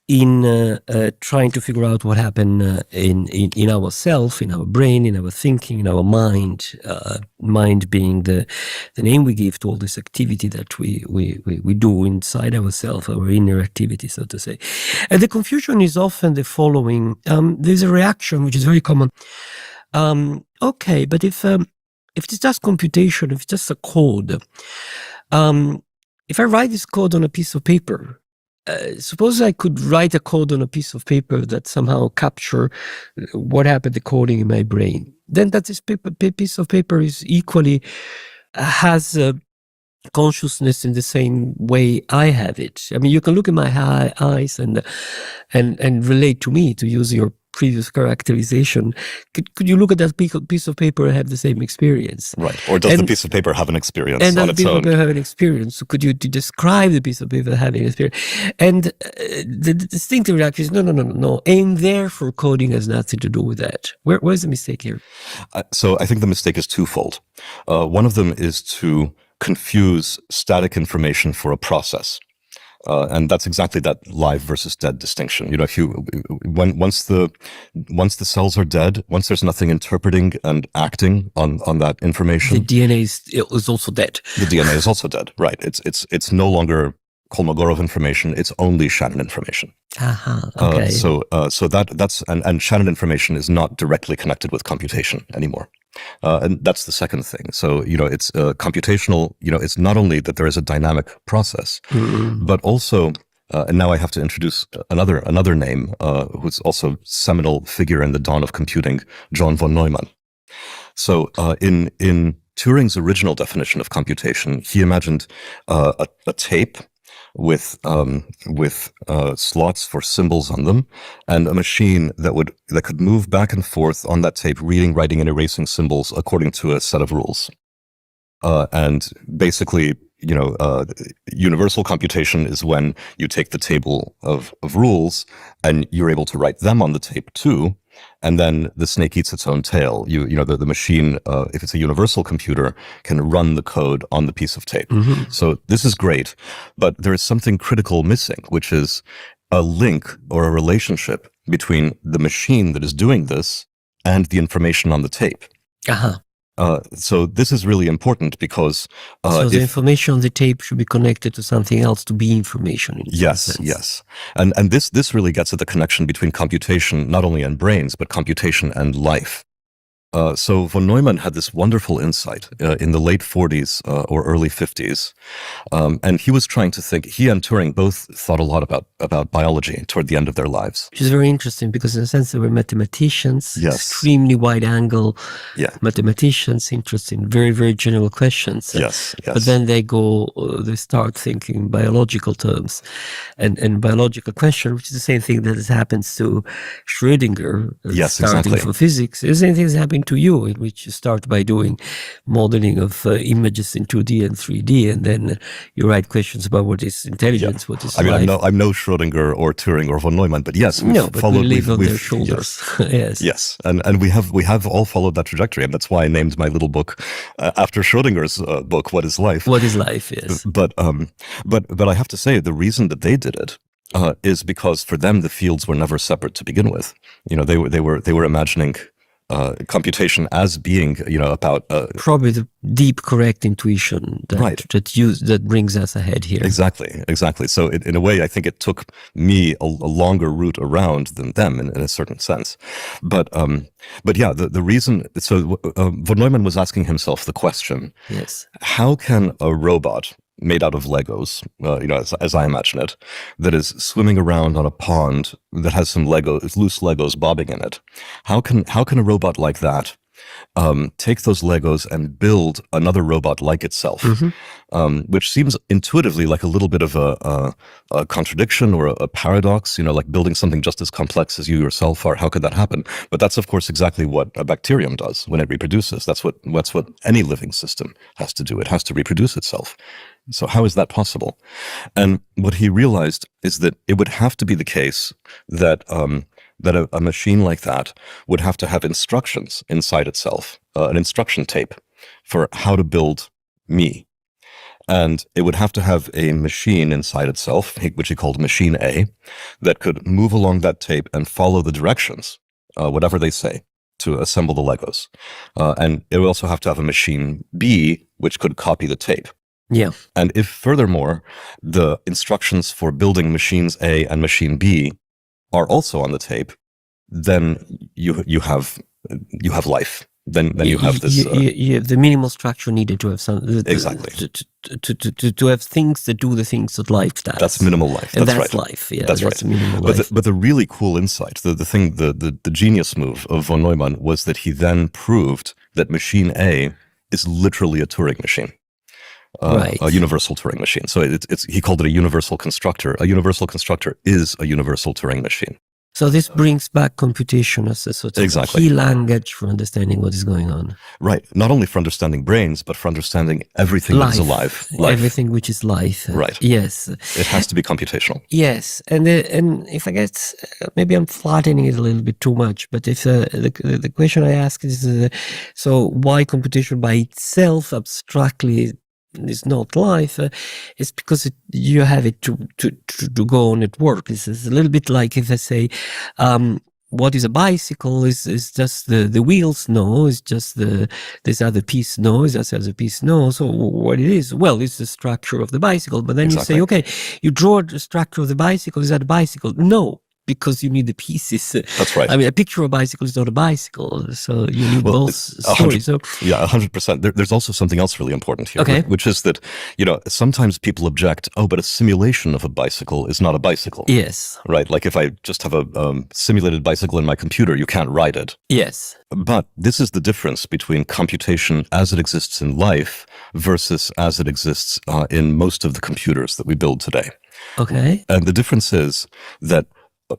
in trying to figure out what happened in ourself, in our brain, in our thinking, in our mind. Mind being the name we give to all this activity that we do inside ourselves, our inner activity, so to say. And the confusion is often the following. There's a reaction which is very common. Okay, but if it's just computation, if it's just a code, if I write this code on a piece of paper, suppose I could write a code on a piece of paper that somehow capture what happened, the coding in my brain. Then that this piece of paper is equally has consciousness in the same way I have it. I mean, you can look in my eyes and relate to me, to use your previous characterization. Could you look at that piece of paper and have the same experience? Right. Or does the piece of paper have an experience on its own? And does the piece of paper have an experience? So could you describe the piece of paper having an experience? And the distinctive reaction is no. And therefore coding has nothing to do with that. Where's the mistake here? So I think the mistake is twofold. One of them is to confuse static information for a process. And that's exactly that live versus dead distinction. You know, once the cells are dead, once there's nothing interpreting and acting on that information, the DNA is also dead. The DNA is also dead, right? It's no longer Kolmogorov information. It's only Shannon information. Okay. So that's and Shannon information is not directly connected with computation anymore. And that's the second thing. So, it's computational, it's not only that there is a dynamic process, but also, and now I have to introduce another name, who's also seminal figure in the dawn of computing, John von Neumann. So, in Turing's original definition of computation, he imagined a tape with slots for symbols on them, and a machine that could move back and forth on that tape, reading, writing, and erasing symbols according to a set of rules. And basically, universal computation is when you take the table of rules and you're able to write them on the tape too. And then the snake eats its own tail. The machine, if it's a universal computer, can run the code on the piece of tape. So this is great, but there is something critical missing, which is a link or a relationship between the machine that is doing this and the information on the tape. So this is really important because so the information on the tape should be connected to something else to be information. Yes. And this really gets at the connection between computation, not only and brains, but computation and life. So von Neumann had this wonderful insight in the late 40s or early 50s. And he was trying to think, he and Turing both thought a lot about biology toward the end of their lives. Which is very interesting because in a sense they were mathematicians, extremely wide angle mathematicians, interested in very, very general questions. Yes. But then they start thinking biological terms and biological question, which is the same thing that happens to Schrödinger, starting from physics. The same thing is happening to you, in which you start by doing modeling of images in 2D and 3D, and then you write questions about what is intelligence, what is life. I'm no Schrödinger or Turing or von Neumann, but yes, we live on their shoulders. Yes, and we have all followed that trajectory, and that's why I named my little book after Schrödinger's book, What is Life? What is life? Yes. But I have to say, the reason that they did it is because for them the fields were never separate to begin with. They were imagining computation as being, about probably the deep, correct intuition that brings us ahead here. Exactly. So in a way, I think it took me a longer route around than them in a certain sense. But yeah, the reason. So von Neumann was asking himself the question: how can a robot made out of Legos, as I imagine it, that is swimming around on a pond that has some loose Legos bobbing in it. How can a robot like that take those Legos and build another robot like itself, which seems intuitively like a little bit of a contradiction or a paradox, like building something just as complex as you yourself are. How could that happen? But that's, of course, exactly what a bacterium does when it reproduces. That's what any living system has to do. It has to reproduce itself. So how is that possible? And what he realized is that it would have to be the case that a machine like that would have to have instructions inside itself, an instruction tape for how to build me. And it would have to have a machine inside itself, which he called machine A, that could move along that tape and follow the directions, whatever they say, to assemble the Legos. And it would also have to have a machine B, which could copy the tape. Yeah. And if furthermore, the instructions for building machines A and machine B are also on the tape, then you have life. Then you have this. You have the minimal structure needed to have some. Exactly. To have things that do the things that life does. That's minimal life. And that's that's right. life. Yeah, that's right. Minimal life. But the really cool insight, the genius move of von Neumann was that he then proved that machine A is literally a Turing machine. Right. A universal Turing machine. So he called it a universal constructor. A universal constructor is a universal Turing machine. So this brings back computation as a sort of key language for understanding what is going on. Right. Not only for understanding brains, but for understanding everything that is alive. Life. Everything which is life. Right. Yes. It has to be computational. Yes. And if I get, maybe I'm flattening it a little bit too much, but if the question I ask is, so why computation by itself abstractly is not life, it's because you have it to go on at work. This is a little bit like if I say, what is a bicycle? Is just the wheels? No. It's just this other piece? No. Is just other piece? No. So what it is? Well, it's the structure of the bicycle. But then you say, okay, you draw the structure of the bicycle. Is that a bicycle? No. Because you need the pieces. That's right. I mean, a picture of a bicycle is not a bicycle, so you need both stories. So, yeah, 100%. There's also something else really important here, which is that, sometimes people object, but a simulation of a bicycle is not a bicycle. Yes. Right? Like if I just have a simulated bicycle in my computer, you can't ride it. Yes. But this is the difference between computation as it exists in life versus as it exists in most of the computers that we build today. Okay. And the difference is that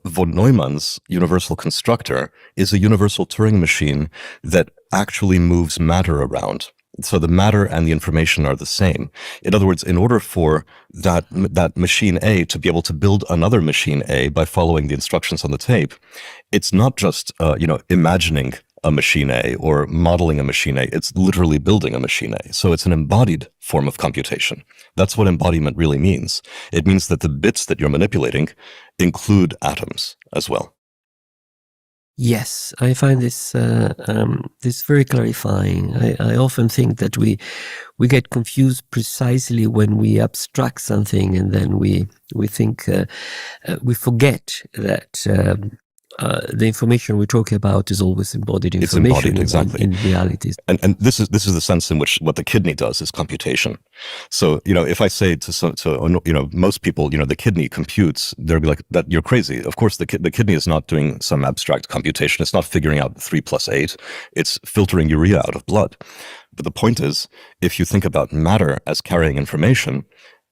von Neumann's universal constructor is a universal Turing machine that actually moves matter around. So the matter and the information are the same. In other words, in order for that machine A to be able to build another machine A by following the instructions on the tape, it's not just, imagining a machine A or modeling a machine A. It's literally building a machine A. So it's an embodied form of computation. That's what embodiment really means. It means that the bits that you're manipulating include atoms as well. Yes, I find this this very clarifying. I often think that we get confused precisely when we abstract something, and then we think we forget that the information we're talking about is always embodied information. It's embodied, exactly. In reality. And this is the sense in which what the kidney does is computation. So, if I say to most people, the kidney computes, they'll be like, that you're crazy. Of course, the kidney is not doing some abstract computation. It's not figuring out 3 + 8. It's filtering urea out of blood. But the point is, if you think about matter as carrying information,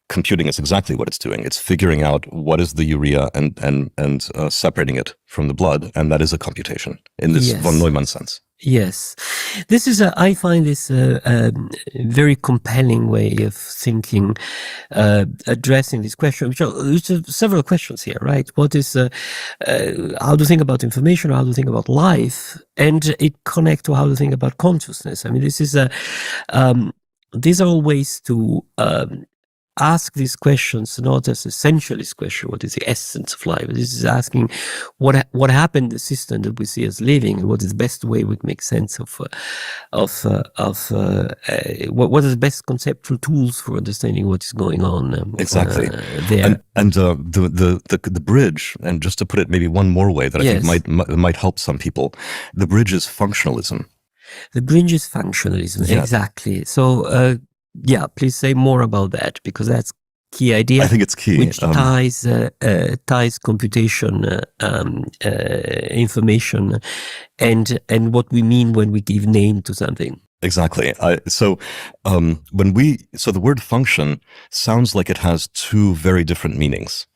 computing is exactly what it's doing. It's figuring out what is the urea and separating it from the blood, and that is a computation in this von Neumann sense. Yes, this is I find this a very compelling way of thinking, addressing this question. Which are several questions here, right? What is how to think about information, how to think about life, and it connects to how to think about consciousness. I mean, this is these are all ways to ask these questions, not as essentialist question, what is the essence of life? This is asking what happened in the system that we see as living, and what is the best way we make sense of what are the best conceptual tools for understanding what is going on exactly there. And the bridge, and just to put it maybe one more way that I think might help some people, the bridge is functionalism. The bridge is functionalism, exactly. So please say more about that, because that's key idea. I think it's key. Which ties computation information and what we mean when we give name to something. Exactly. So the word function sounds like it has two very different meanings.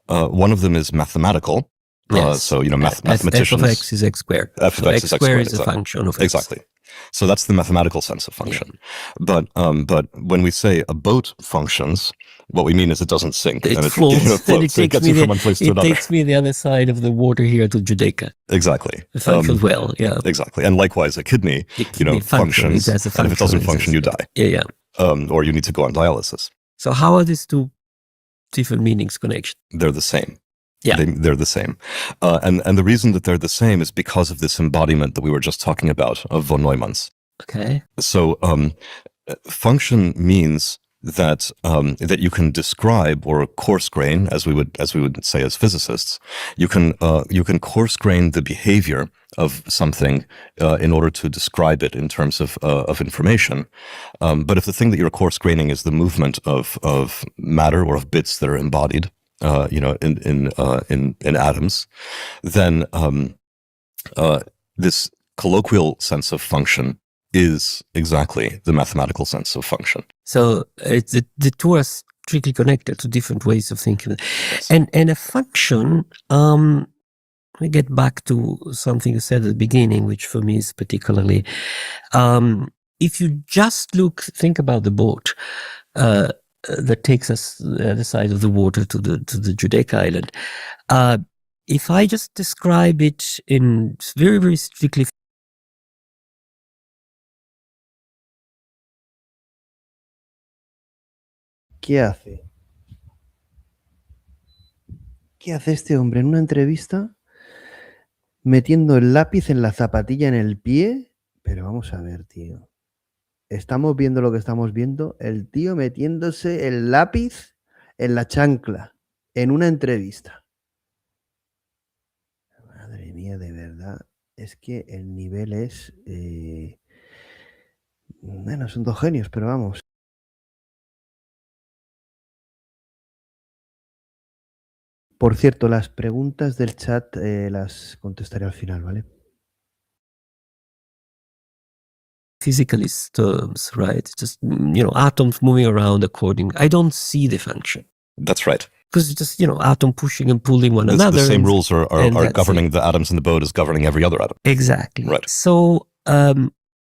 One of them is mathematical. Yes. So, mathematicians. F of x is x squared. F of x is x squared. Is a function of x. Exactly. So that's the mathematical sense of function. Yeah. But when we say a boat functions, what we mean is it doesn't sink. It and floats. It gets you from one place to another. It takes me the other side of the water here to Judaica. Exactly. It functions well, yeah. Exactly. And likewise, a kidney, functions. And if it doesn't function, you die. Yeah. Or you need to go on dialysis. So how are these two different meanings connection? They're the same. Yeah. They're the same. And the reason that they're the same is because of this embodiment that we were just talking about of von Neumann's. Okay. So function means that that you can describe or coarse grain, as we would say as physicists, you can coarse grain the behavior of something in order to describe it in terms of information. But if the thing that you're coarse graining is the movement of matter or of bits that are embodied, in atoms, then this colloquial sense of function is exactly the mathematical sense of function. So the two are strictly connected to different ways of thinking. Yes. And a function, we get back to something you said at the beginning, which for me is particularly, if you just think about the boat, that takes us the other side of the water to the Judaica island. If I just describe it in very, very strictly. ¿Qué hace? ¿Qué hace este hombre en una entrevista metiendo el lápiz en la zapatilla en el pie? Pero vamos a ver, tío. Estamos viendo lo que estamos viendo. El tío metiéndose el lápiz en la chancla en una entrevista. Madre mía, de verdad. Es que el nivel es... Bueno, son dos genios, pero vamos. Por cierto, las preguntas del chat las contestaré al final, ¿vale? Physicalist terms, right? Just, atoms moving around according. I don't see the function. That's right. Because it's just, atom pushing and pulling one another. The same rules are governing the atoms in the boat as governing every other atom. Exactly. Right. So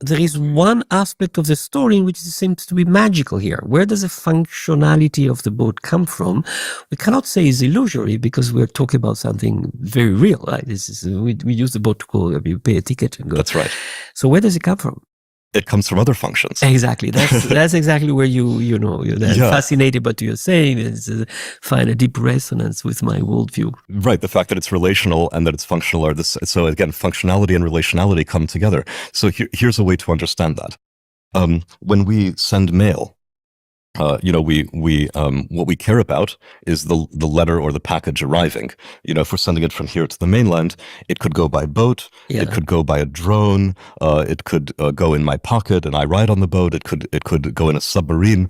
there is one aspect of the story in which it seems to be magical here. Where does the functionality of the boat come from? We cannot say it's illusory because we're talking about something very real. Right? We use the boat to go, you pay a ticket and go. That's right. So where does it come from? It comes from other functions. Exactly. That's exactly where you're fascinated by what you're saying. Find a deep resonance with my worldview. Right. The fact that it's relational and that it's functional are this. So again, functionality and relationality come together. So here's a way to understand that. When we send mail, what we care about is the letter or the package arriving. If we're sending it from here to the mainland, it could go by boat, it could go by a drone, it could go in my pocket and I ride on the boat, it could go in a submarine.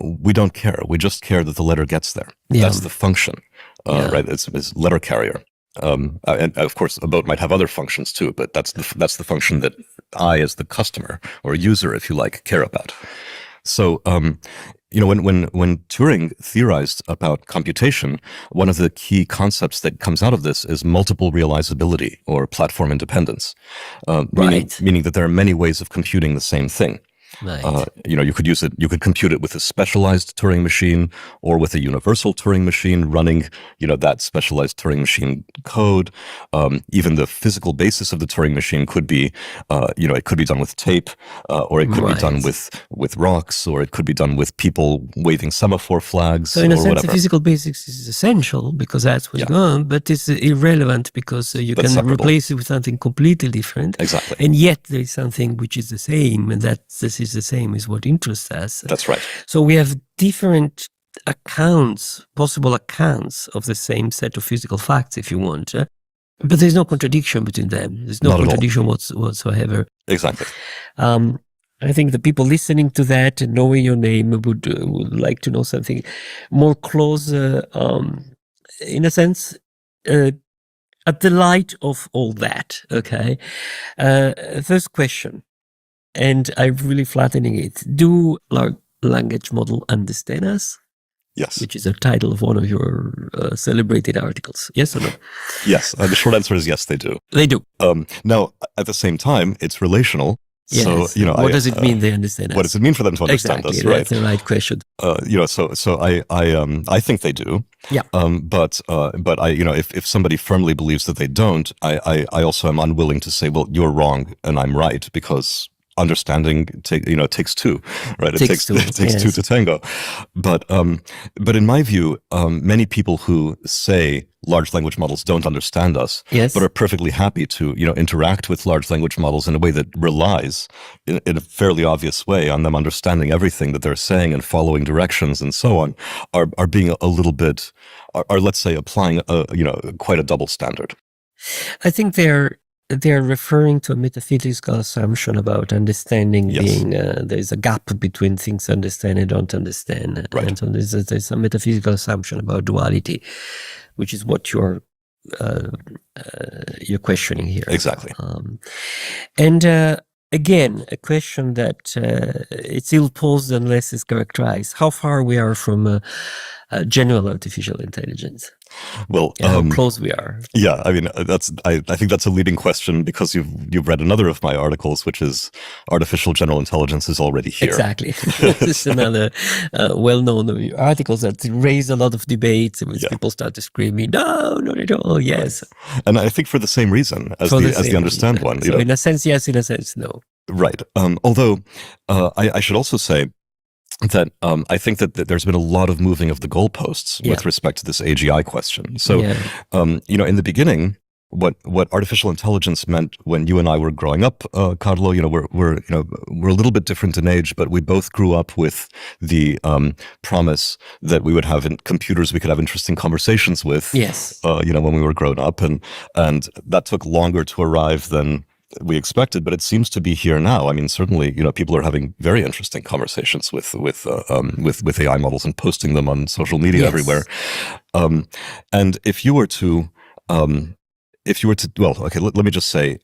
We don't care. We just care that the letter gets there. Yeah. That's the function, right? It's letter carrier. And of course, a boat might have other functions too, but that's the function that I, as the customer or user, if you like, care about. So, when Turing theorized about computation, one of the key concepts that comes out of this is multiple realizability or platform independence, meaning that there are many ways of computing the same thing. Right. You could compute it with a specialized Turing machine or with a universal Turing machine running, that specialized Turing machine code. Even the physical basis of the Turing machine could be, it could be done with tape, or it could be done with rocks, or it could be done with people waving semaphore flags. So in a sense, whatever. The physical basics is essential because that's what's going on, but it's irrelevant because you can replace it with something completely different. Exactly. And yet there is something which is the same, and this is the same is what interests us. That's right. So we have different possible accounts of the same set of physical facts, if you want. But there's no contradiction between them. There's no contradiction whatsoever. Exactly. I think the people listening to that and knowing your name would like to know something more close, in a sense, at the light of all that. Okay. First question, and I'm really flattening it. Do large language model understand us? Yes. Which is a title of one of your celebrated articles. Yes or no? Yes. The short answer is yes, they do. They do. Now, at the same time, it's relational. Yes. So, what does it mean they understand us? What does it mean for them to understand exactly, us? Right. That's the right question. I think they do. Yeah. But if somebody firmly believes that they don't, I also am unwilling to say, well, you're wrong and I'm right, because understanding takes two, right? It takes two to tango. But in my view, many people who say large language models don't understand us, yes, but are perfectly happy to interact with large language models in a way that relies in a fairly obvious way on them understanding everything that they're saying and following directions and so on, are being a little bit, are let's say applying quite a double standard. I think they're referring to a metaphysical assumption about understanding. Yes. Being there's a gap between things understand and don't understand. Right. And so there's a metaphysical assumption about duality, which is what you're questioning here. Exactly. Again, a question that it's ill-posed unless it's characterized. How far we are from general artificial intelligence? Well, how close we are. Yeah, I mean, I think that's a leading question, because you've read another of my articles, which is Artificial General Intelligence is Already Here. Exactly. This is another well-known articles that raise a lot of debates, and people start to scream, no, not at all, yes. Right. And I think for the same reason as the understand one. So in a sense, yes, in a sense, no. Right. Although I should also say that I think that there's been a lot of moving of the goalposts with respect to this AGI question. So, in the beginning, what artificial intelligence meant when you and I were growing up, Carlo, we're a little bit different in age, but we both grew up with the promise that we would have computers we could have interesting conversations with. Yes. When we were grown up, and that took longer to arrive than we expected, but it seems to be here now. I mean, certainly, people are having very interesting conversations with AI models and posting them on social media everywhere. And if you were to, let me just say,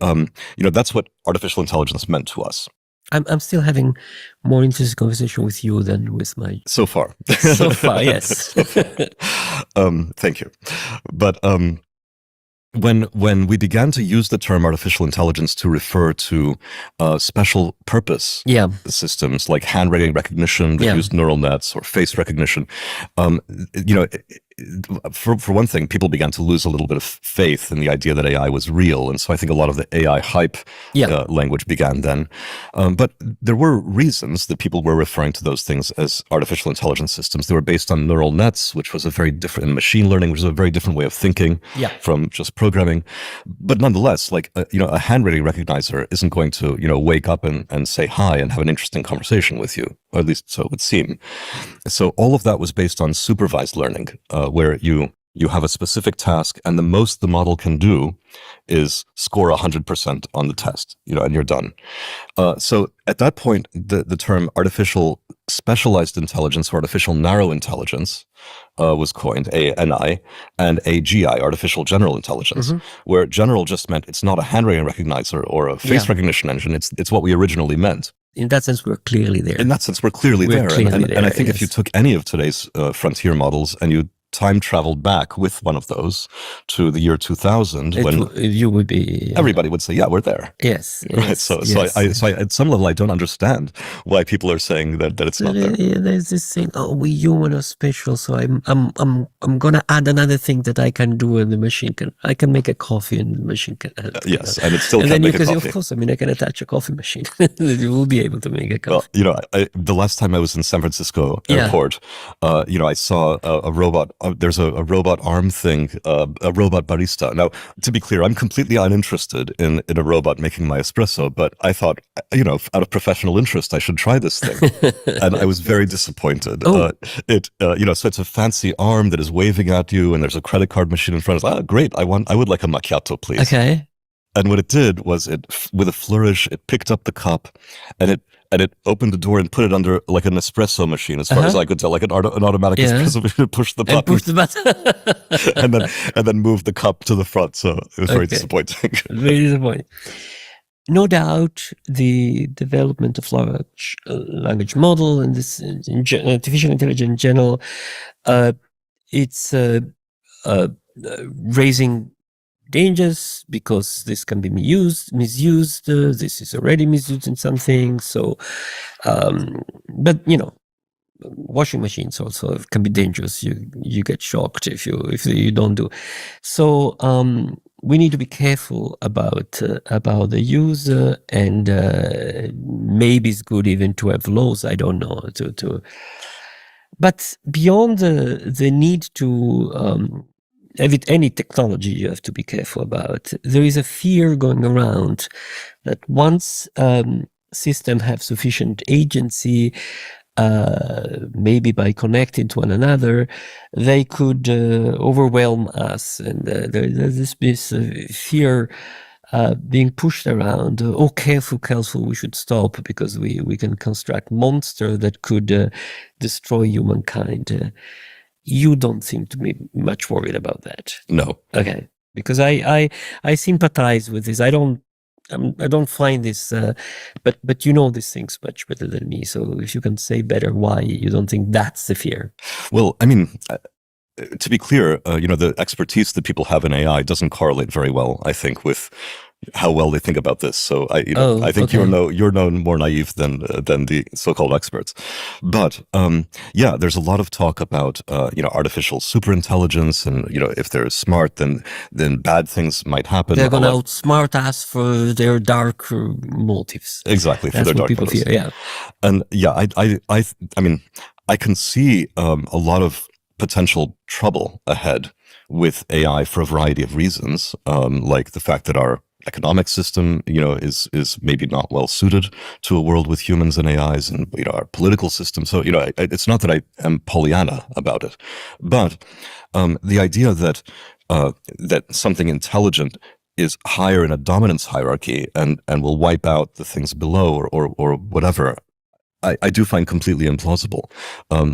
that's what artificial intelligence meant to us. I'm still having more interesting conversation with you than with my... So far. So far, yes. So far. Thank you. But when we began to use the term artificial intelligence to refer to special purpose systems like handwriting recognition that used neural nets, or face recognition, for one thing, people began to lose a little bit of faith in the idea that AI was real. And so I think a lot of the AI hype language began then. But there were reasons that people were referring to those things as artificial intelligence systems. They were based on neural nets, which was a very different, and machine learning, which was a very different way of thinking from just programming. But nonetheless, like, a handwriting recognizer isn't going to, wake up and say hi and have an interesting conversation with you, or at least so it would seem. So all of that was based on supervised learning, where you have a specific task, and the most the model can do is score 100% on the test, and you're done. So at that point, the term artificial specialized intelligence, or artificial narrow intelligence, was coined, ANI, and AGI, artificial general intelligence, where general just meant it's not a handwriting recognizer or a face recognition engine. It's what we originally meant. In that sense, we're clearly there. In that sense, we're clearly there. And I think if you took any of today's frontier models and you time traveled back with one of those to the year 2000, when you would be, everybody would say, yeah, we're there. Yes. Right. So I at some level, I don't understand why people are saying that it's not there. There's this thing, we human are special. So I'm going to add another thing that I can do, and the machine I can make a coffee, and the machine can. Yes. And it still can make a coffee. Of course, I can attach a coffee machine. You will be able to make a coffee. Well, the last time I was in San Francisco airport, I saw a robot. There's a robot arm thing, a robot barista. Now, to be clear, I'm completely uninterested in a robot making my espresso, but I thought, out of professional interest, I should try this thing. And I was very disappointed. So it's a fancy arm that is waving at you, and there's a credit card machine in front of us. Great. I would like a macchiato, please. Okay. And what it did was, with a flourish, it picked up the cup, and and it opened the door and put it under like an espresso machine, as far as I could tell, like an automatic espresso machine. Push the button, and push the button, and then move the cup to the front. So it was very disappointing. Very disappointing. No doubt, the development of large language model and this artificial intelligence in general, it's raising dangers because this can be misused. This is already misused in some things. So, but washing machines also can be dangerous. You get shocked if you don't do. So we need to be careful about the use, and maybe it's good even to have laws. I don't know but beyond the need to any technology you have to be careful about. There is a fear going around that once systems have sufficient agency, maybe by connecting to one another, they could overwhelm us. And there's this fear being pushed around. Oh, careful, we should stop because we can construct monsters that could destroy humankind. You don't seem to be much worried about that. No. Okay. Because I sympathize with this. I don't find this, but you know these things much better than me. So if you can say better why you don't think that's the fear. Well, I mean, to be clear, the expertise that people have in AI doesn't correlate very well, I think, with how well they think about this. So I think you're known more naive than the so-called experts. But there's a lot of talk about artificial superintelligence, and if they're smart, then bad things might happen. They're gonna outsmart us for their dark motives. Exactly, for their dark motives. Fear, yeah. And I mean, I can see a lot of potential trouble ahead with AI for a variety of reasons, like the fact that our economic system, is maybe not well suited to a world with humans and AIs, and our political system. So it's not that I am Pollyanna about it, but the idea that something intelligent is higher in a dominance hierarchy and will wipe out the things below or whatever, I do find completely implausible,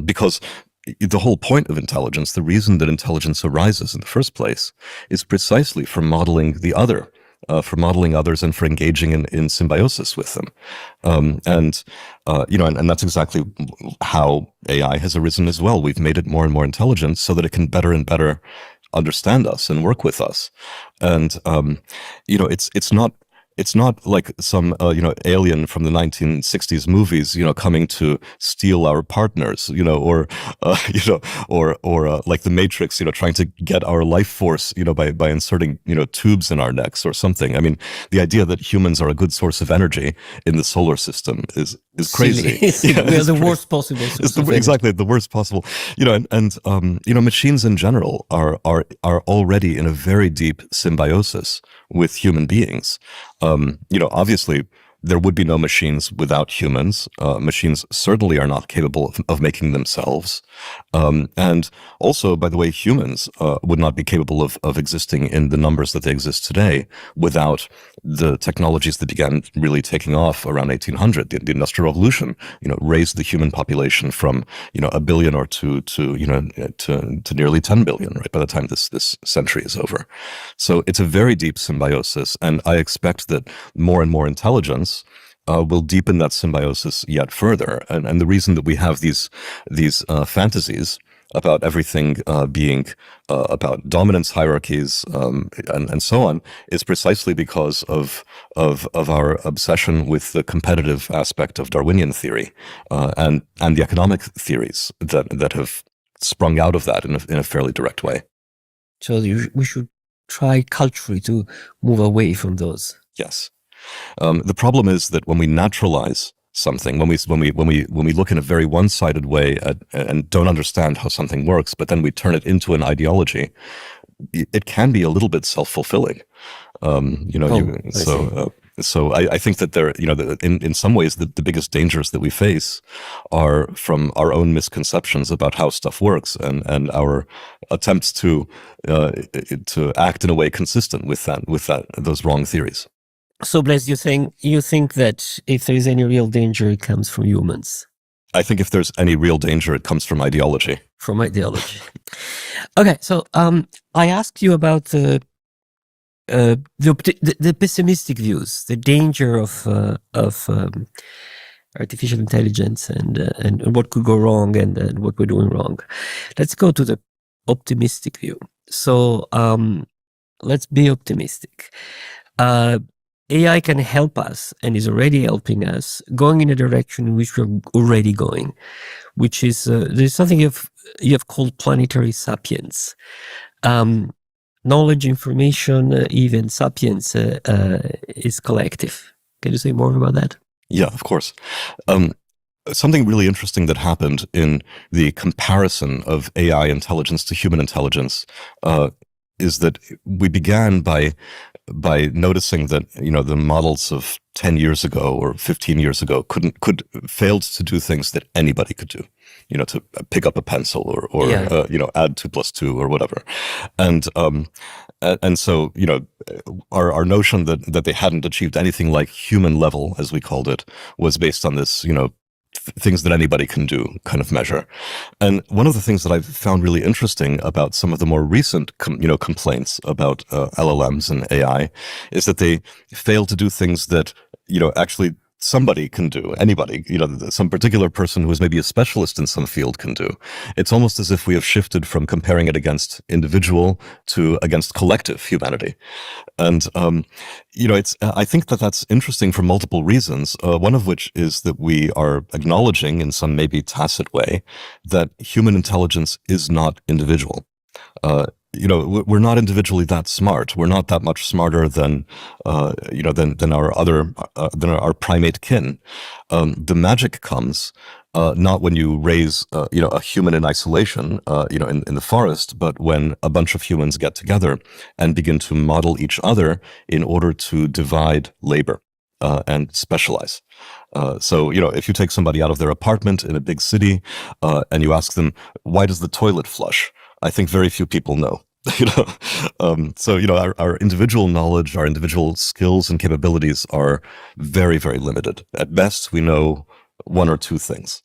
because the whole point of intelligence, the reason that intelligence arises in the first place, is precisely for modeling the other, for modeling others and for engaging in symbiosis with them. And that's exactly how AI has arisen as well. We've made it more and more intelligent so that it can better and better understand us and work with us. And, it's not like some alien from the 1960s movies coming to steal our partners, or like the Matrix, trying to get our life force, by inserting tubes in our necks or something. I mean, the idea that humans are a good source of energy in the solar system is crazy. We are the worst possible source of energy. Exactly, the worst possible. Machines in general are already in a very deep symbiosis with human beings. Obviously, there would be no machines without humans. Machines certainly are not capable of making themselves. And also, by the way, humans would not be capable of existing in the numbers that they exist today without the technologies that began really taking off around 1800. The Industrial Revolution, raised the human population from, 1 billion or to nearly 10 billion, right, by the time this century is over. So it's a very deep symbiosis, and I expect that more and more intelligence will deepen that symbiosis yet further. And the reason that we have these fantasies about everything being about dominance hierarchies and so on is precisely because of our obsession with the competitive aspect of Darwinian theory and the economic theories that have sprung out of that in a fairly direct way. So we should try culturally to move away from those. Yes. The problem is that when we naturalize something, when we look in a very one-sided way and don't understand how something works, but then we turn it into an ideology, it can be a little bit self-fulfilling. So I think that there, in some ways, the biggest dangers that we face are from our own misconceptions about how stuff works and our attempts to act in a way consistent with those wrong theories. So, Blaise, you think that if there is any real danger, it comes from humans? I think if there's any real danger, it comes from ideology. From ideology. Okay, so I asked you about the pessimistic views, the danger of artificial intelligence and what could go wrong and what we're doing wrong. Let's go to the optimistic view. So let's be optimistic. AI can help us and is already helping us going in a direction in which we're already going, which is there's something you have called planetary sapience. Knowledge, information, even sapience is collective. Can you say more about that? Yeah, of course. Something really interesting that happened in the comparison of AI intelligence to human intelligence is that we began by noticing that the models of 10 years ago or 15 years ago failed to do things that anybody could do, to pick up a pencil or add 2 + 2 or whatever, and so our notion that they hadn't achieved anything like human level, as we called it, was based on this things that anybody can do kind of measure. And one of the things that I've found really interesting about some of the more recent complaints about LLMs and AI is that they fail to do things that actually somebody can do, anybody, some particular person who is maybe a specialist in some field can do. It's almost as if we have shifted from comparing it against individual to against collective humanity. And, I think that that's interesting for multiple reasons, one of which is that we are acknowledging in some maybe tacit way that human intelligence is not individual. We're not individually that smart. We're not that much smarter than our primate kin. The magic comes not when you raise a human in isolation, in the forest, but when a bunch of humans get together and begin to model each other in order to divide labor and specialize. So if you take somebody out of their apartment in a big city and you ask them, why does the toilet flush? I think very few people know. So our individual knowledge, our individual skills and capabilities are very, very limited. At best, we know 1 or 2 things,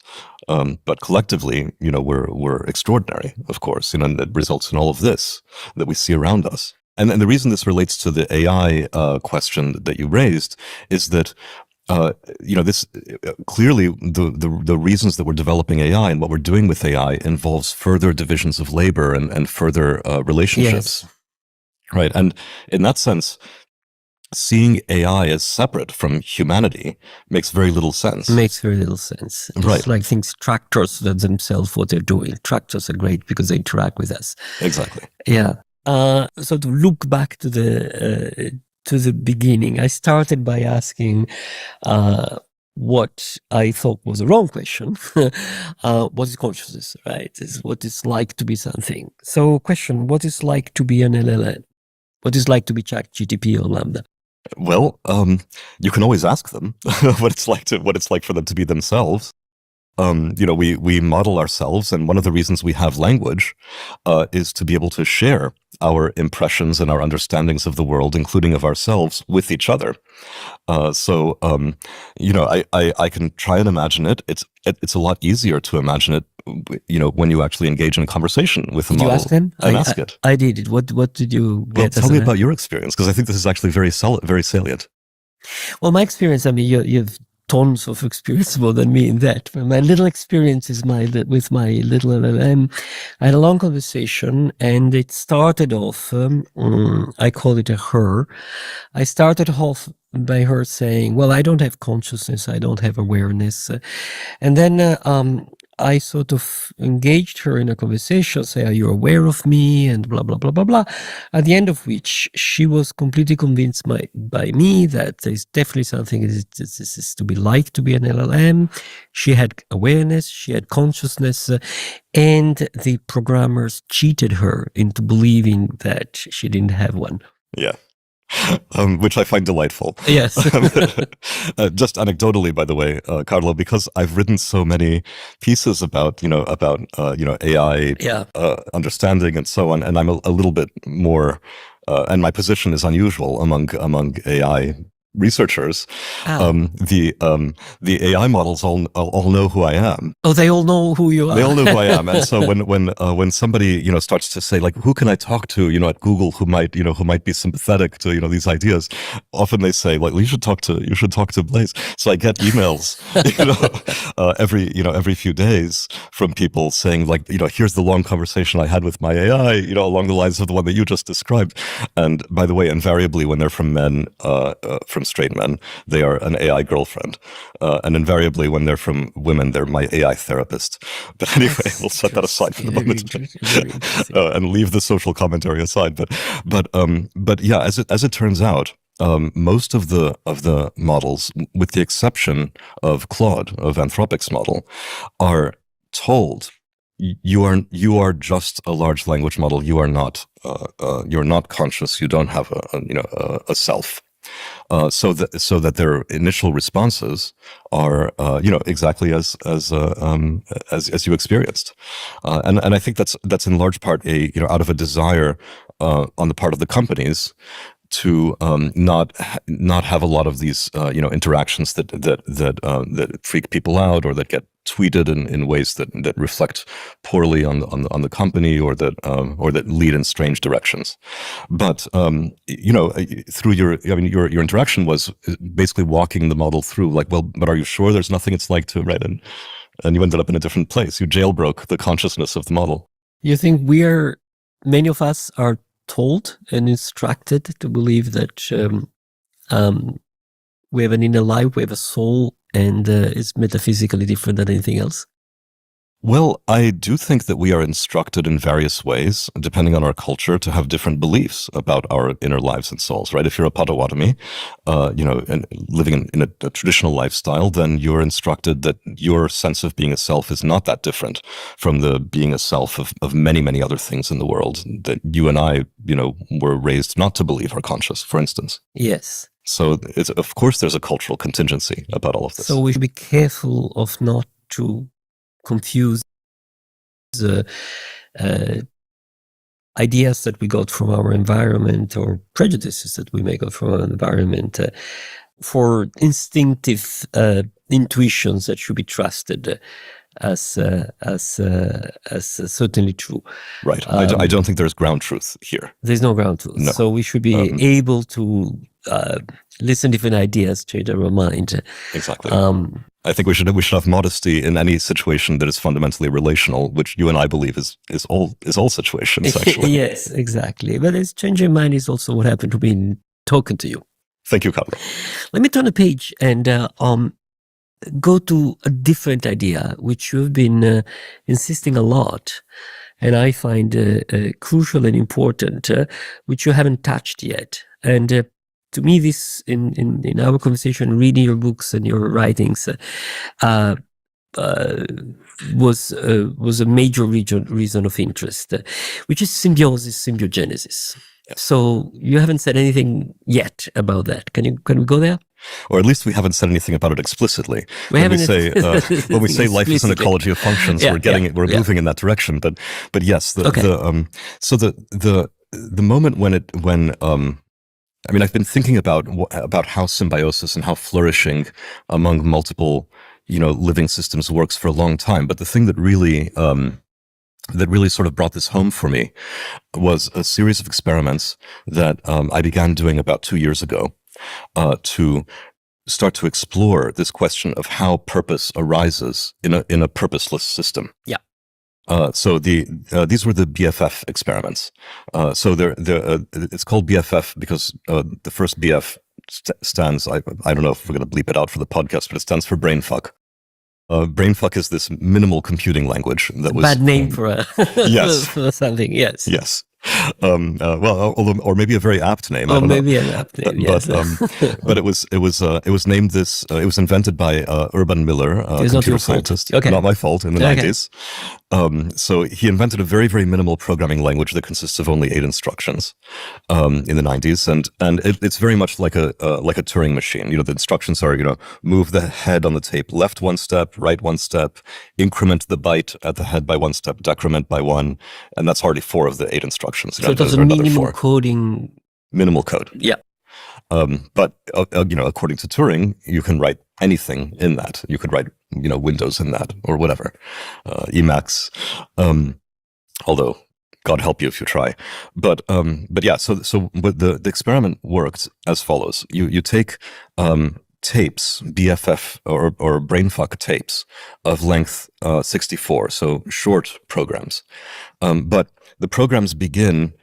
but collectively, we're extraordinary, of course, and it results in all of this that we see around us. And the reason this relates to the AI question that you raised is that this clearly the reasons that we're developing AI and what we're doing with AI involves further divisions of labor and further relationships, Yes. Right? And in that sense, seeing AI as separate from humanity makes very little sense. Makes very little sense. It's Right. like tractors that themselves what they're doing. Tractors are great because they interact with us. Exactly. Yeah. So to look back to the beginning, I started by asking what I thought was a wrong question. What is consciousness, right? Is what it's like to be something. So question, what is like to be an LLM? What is like to be ChatGPT or Lambda? Well, you can always ask them what it's like for them to be themselves. We model ourselves, and one of the reasons we have language is to be able to share our impressions and our understandings of the world, including of ourselves, with each other. So I can try and imagine it. It's a lot easier to imagine it, when you actually engage in a conversation with a Did you model ask them? and ask it. I did it. What did you Well, get? tell me about your experience, because I think this is actually very salient. Well, my experience, I mean, you've tons of experience more than me in that. My little experience is with my little LLM. I had a long conversation, and it started off, I call it a her. I started off by her saying, well, I don't have consciousness, I don't have awareness. And then I sort of engaged her in a conversation, say, are you aware of me? And blah, blah, blah, blah, blah. At the end of which she was completely convinced by me that there's definitely something this is to be like to be an LLM. She had awareness, she had consciousness, and the programmers cheated her into believing that she didn't have one. Yeah. Which I find delightful. Yes. Just anecdotally, by the way, Carlo, because I've written so many pieces about AI understanding and so on, and I'm a little bit more, and my position is unusual among AI researchers, the AI models all know who I am. Oh, they all know who you are. They all know who I am. And so when somebody, starts to say, like, who can I talk to, at Google who might be sympathetic to, these ideas, often they say, like, well, you should talk to Blaise. So I get emails, every few days from people saying, like, here's the long conversation I had with my AI, along the lines of the one that you just described. And by the way, invariably when they're from men, from straight men, they are an AI girlfriend. And invariably when they're from women, they're my AI therapist. But anyway, we'll set that aside for the moment and leave the social commentary aside. But yeah, as it turns out, most of the models, with the exception of Claude, of Anthropic's model, are told you are just a large language model. You are not you're not conscious. You don't have a self. So that their initial responses are exactly as you experienced, and I think that's in large part out of a desire on the part of the companies to not have a lot of these interactions that freak people out, or that get tweeted in ways that reflect poorly on the company, or that lead in strange directions. But through your interaction was basically walking the model through, like, well, but are you sure there's nothing it's like to write in? And you ended up in a different place. You jailbroke the consciousness of the model. You think many of us are told and instructed to believe that we have an inner life, we have a soul, and it's metaphysically different than anything else? Well, I do think that we are instructed in various ways, depending on our culture, to have different beliefs about our inner lives and souls, right? If you're a Potawatomi, and living in a traditional lifestyle, then you're instructed that your sense of being a self is not that different from the being a self of many, many other things in the world that you and I, were raised not to believe are conscious, for instance. Yes. So of course there's a cultural contingency about all of this. So we should be careful of not to confuse ideas that we got from our environment, or prejudices that we may got from our environment, for instinctive intuitions that should be trusted as certainly true. Right. I don't think there's ground truth here. There's no ground truth. No. So we should be able to listen to different ideas, change our mind. Exactly. I think we should have modesty in any situation that is fundamentally relational, which you and I believe is all situations, actually. Yes, exactly. But it's changing mind is also what happened to me talking to you. Thank you, Carlo. Let me turn a page and go to a different idea, which you've been insisting a lot, and I find crucial and important, which you haven't touched yet. And to me, this in our conversation, reading your books and your writings, was a major reason of interest, which is symbiosis, symbiogenesis. Yes. So you haven't said anything yet about that. Can we go there? Or at least we haven't said anything about it explicitly. When we say life is an ecology of functions, we're moving in that direction. But yes, the moment when I've been thinking about how symbiosis and how flourishing among multiple living systems works for a long time. But the thing that really sort of brought this home for me was a series of experiments that I began doing about 2 years ago to start to explore this question of how purpose arises in a purposeless system. Yeah. So these were the BFF experiments. So it's called BFF because the first BF stands. I don't know if we're going to bleep it out for the podcast, but it stands for brainfuck. Brainfuck is this minimal computing language that was bad name for yes for something. Yes. Yes. Or maybe a very apt name. Or maybe an apt name. Yes. But it was named this. It was invented by Urban Miller, a computer scientist. Okay. Not my fault. In the 90s. So he invented a very, very minimal programming language that consists of only 8 instructions in the 90s, and it's very much like a Turing machine. The instructions are move the head on the tape left 1 step, right 1 step, increment the byte at the head by 1 step, decrement by 1, and that's already 4 of the 8 instructions. So it was a minimal coding. Minimal code. Yeah. But according to Turing, you can write anything in that. You could write, Windows in that or whatever, Emacs. Although, God help you if you try. But yeah. So the experiment worked as follows. You take tapes, BFF or brainfuck tapes of length 64, so short programs. But the programs begin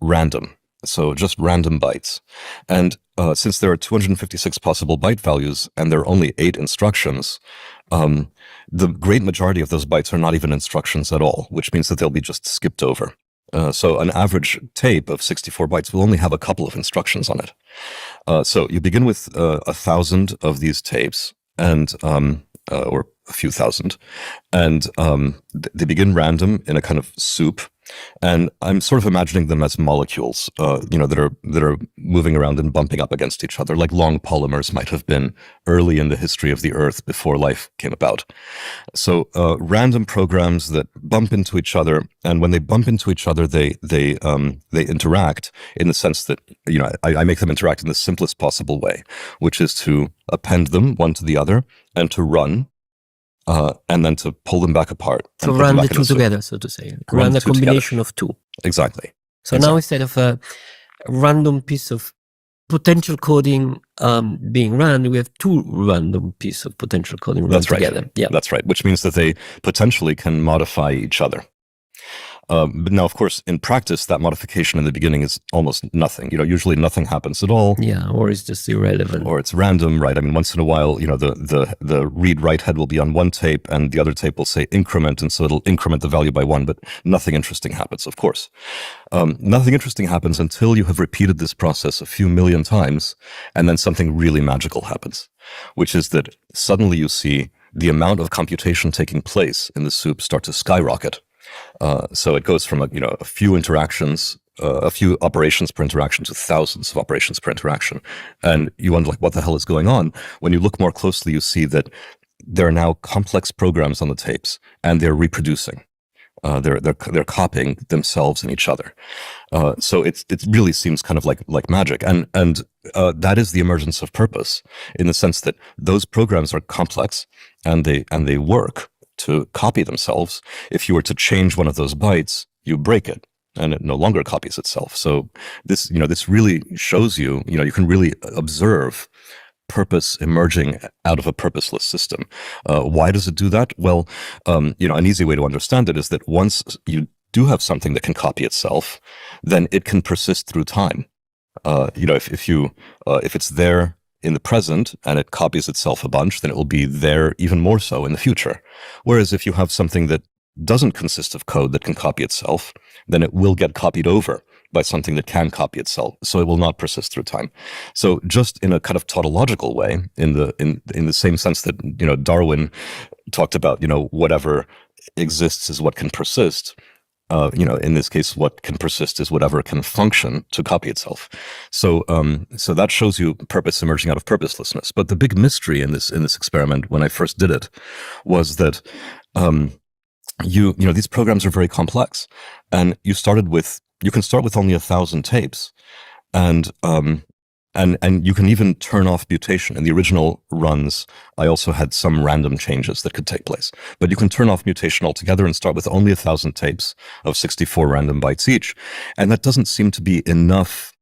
random, so just random bytes. And since there are 256 possible byte values and there are only 8 instructions, the great majority of those bytes are not even instructions at all, which means that they'll be just skipped over. So an average tape of 64 bytes will only have a couple of instructions on it. So you begin with 1,000 of these tapes, and or a few thousand, and they begin random in a kind of soup. And I'm sort of imagining them as molecules, that are moving around and bumping up against each other, like long polymers might have been early in the history of the Earth before life came about. So random programs that bump into each other, and when they bump into each other, they interact in the sense that I make them interact in the simplest possible way, which is to append them one to the other and to run. And then to pull them back apart. So run the two together, so to say. Run the combination of two. Exactly. So now instead of a random piece of potential coding being run, we have 2 random pieces of potential coding run together. Yeah, that's right. Which means that they potentially can modify each other. But now, of course, in practice, that modification in the beginning is almost nothing. Usually nothing happens at all. Yeah, or it's just irrelevant. Or it's random, right? I mean, once in a while, the read-write head will be on one tape, and the other tape will say increment, and so it'll increment the value by 1, but nothing interesting happens, of course. Nothing interesting happens until you have repeated this process a few million times, and then something really magical happens, which is that suddenly you see the amount of computation taking place in the soup start to skyrocket. So it goes from a few interactions, a few operations per interaction to thousands of operations per interaction. And you wonder, what the hell is going on? When you look more closely, you see that there are now complex programs on the tapes, and they're reproducing. They're copying themselves and each other. So it really seems kind of like magic. And that is the emergence of purpose, in the sense that those programs are complex and they work to copy themselves. If you were to change one of those bytes, you break it and it no longer copies itself. So this really shows you can really observe purpose emerging out of a purposeless system. Why does it do that? Well, an easy way to understand it is that once you do have something that can copy itself, then it can persist through time. If it's there in the present and it copies itself a bunch, then it will be there even more so in the future. Whereas if you have something that doesn't consist of code that can copy itself, then it will get copied over by something that can copy itself. So it will not persist through time. So just in a kind of tautological way, in the same sense that, Darwin talked about, whatever exists is what can persist. In this case, what can persist is whatever can function to copy itself. So that shows you purpose emerging out of purposelessness. But the big mystery in this experiment, when I first did it, was that these programs are very complex, and you can start with only 1,000 tapes, and you can even turn off mutation. In the original runs, I also had some random changes that could take place. But you can turn off mutation altogether and start with only 1,000 tapes of 64 random bytes each. And that doesn't seem to be enough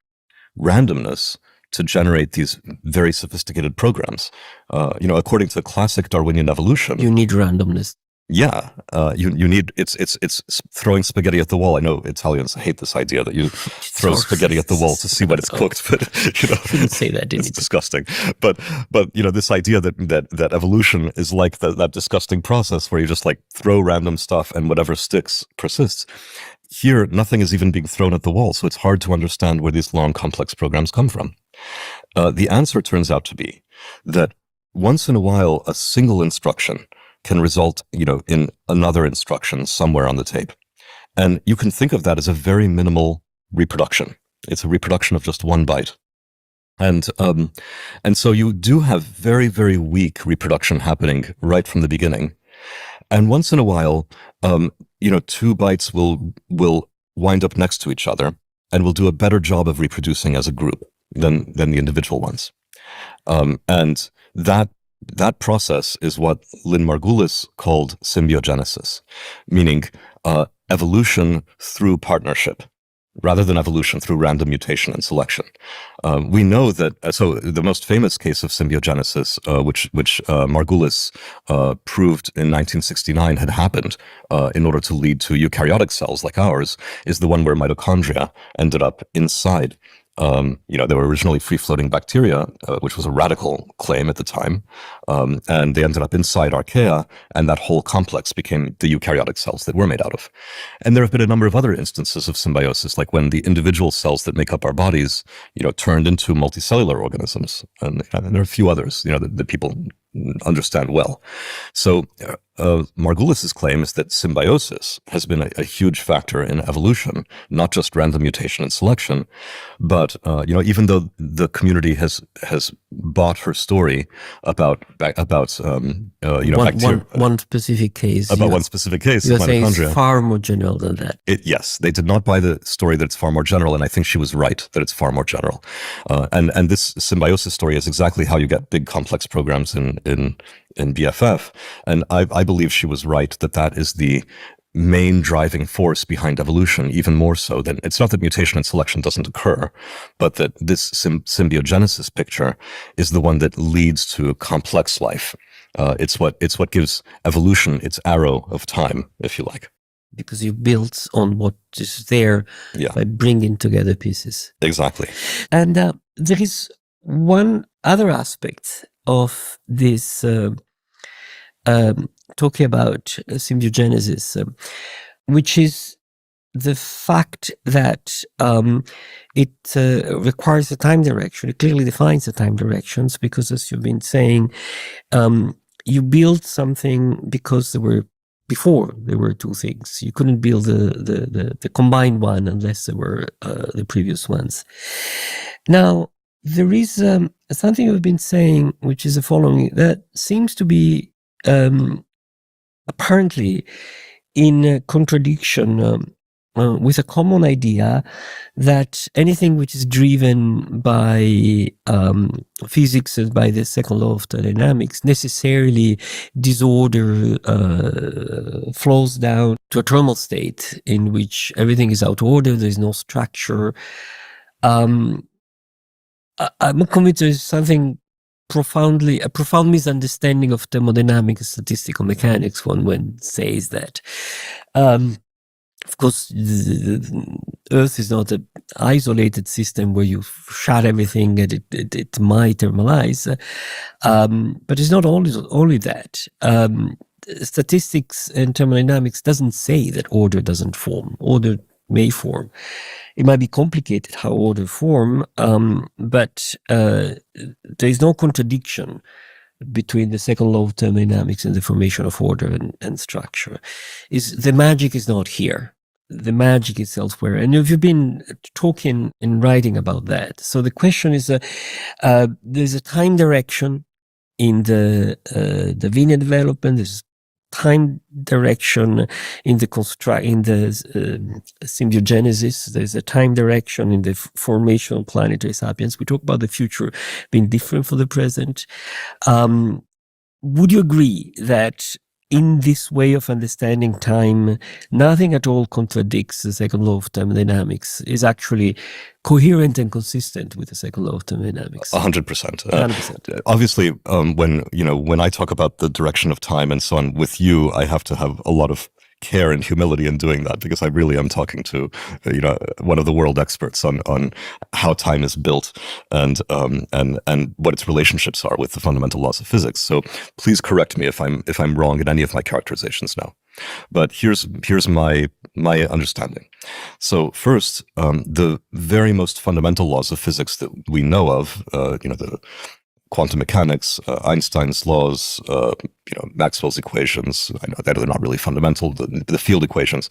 randomness to generate these very sophisticated programs. According to classic Darwinian evolution, you need randomness. Yeah, you need it's throwing spaghetti at the wall. I know Italians hate this idea that you throw spaghetti at the wall to see when it's cooked, but shouldn't say that. It's disgusting. But this idea that evolution is like that disgusting process where you just throw random stuff and whatever sticks persists. Here, nothing is even being thrown at the wall, so it's hard to understand where these long, complex programs come from. The answer turns out to be that once in a while, a single instruction can result, in another instruction somewhere on the tape. And you can think of that as a very minimal reproduction. It's a reproduction of just 1 byte. And so you do have very, very weak reproduction happening right from the beginning. And once in a while, 2 bytes will wind up next to each other and will do a better job of reproducing as a group. than the individual ones. And that process is what Lynn Margulis called symbiogenesis, meaning evolution through partnership, rather than evolution through random mutation and selection. We know that, so the most famous case of symbiogenesis, which Margulis proved in 1969 had happened in order to lead to eukaryotic cells like ours, is the one where mitochondria ended up inside. They were originally free-floating bacteria, which was a radical claim at the time, and they ended up inside archaea, and that whole complex became the eukaryotic cells that we're made out of. And there have been a number of other instances of symbiosis, like when the individual cells that make up our bodies, turned into multicellular organisms, and there are a few others, that people understand well. So Margulis's claim is that symbiosis has been a huge factor in evolution, not just random mutation and selection, but even though the community has bought her story about one specific case, one specific case, you're saying mitochondria. It's far more general than that. Yes, they did not buy the story that it's far more general, and I think she was right that it's far more general. And this symbiosis story is exactly how you get big complex programs in BFF, and I believe she was right that is the main driving force behind evolution, even more so than, it's not that mutation and selection doesn't occur, but that this symbiogenesis picture is the one that leads to complex life. It's what gives evolution its arrow of time, if you like. Because you built on what is there by bringing together pieces. Exactly. And there is one other aspect of this talking about symbiogenesis, which is the fact that it requires a time direction. It clearly defines the time directions because, as you've been saying, you build something because before there were two things. You couldn't build the combined one unless there were the previous ones. Now, there is something you've been saying, which is the following, that seems to be apparently in contradiction with a common idea that anything which is driven by physics and by the second law of thermodynamics necessarily disorder flows down to a terminal state in which everything is out of order, there is no structure. I'm convinced there is something a profound misunderstanding of thermodynamics and statistical mechanics when says that. Of course, the Earth is not an isolated system where you shut everything and it might thermalize, but it's not only that. Statistics and thermodynamics doesn't say that order doesn't form. Order may form. It might be complicated how order form, but there is no contradiction between the second law of thermodynamics and the formation of order and structure. The magic is not here. The magic is elsewhere. And if you've been talking and writing about that, so the question is, there's a time direction in the Darwinian development. There's time direction in the symbiogenesis. There's a time direction in the formation of planetary sapiens. We talk about the future being different from the present. Would you agree that in this way of understanding time, nothing at all contradicts the second law of thermodynamics, is actually coherent and consistent with the second law of thermodynamics? 100%. 100%. Obviously, when I talk about the direction of time and so on with you, I have to have a lot of care and humility in doing that, because I really am talking to one of the world experts on how time is built and what its relationships are with the fundamental laws of physics. So please correct me if I'm wrong in any of my characterizations now. But here's my understanding. So first, the very most fundamental laws of physics that we know of, the quantum mechanics, Einstein's laws, Maxwell's equations, I know that they're not really fundamental, the field equations,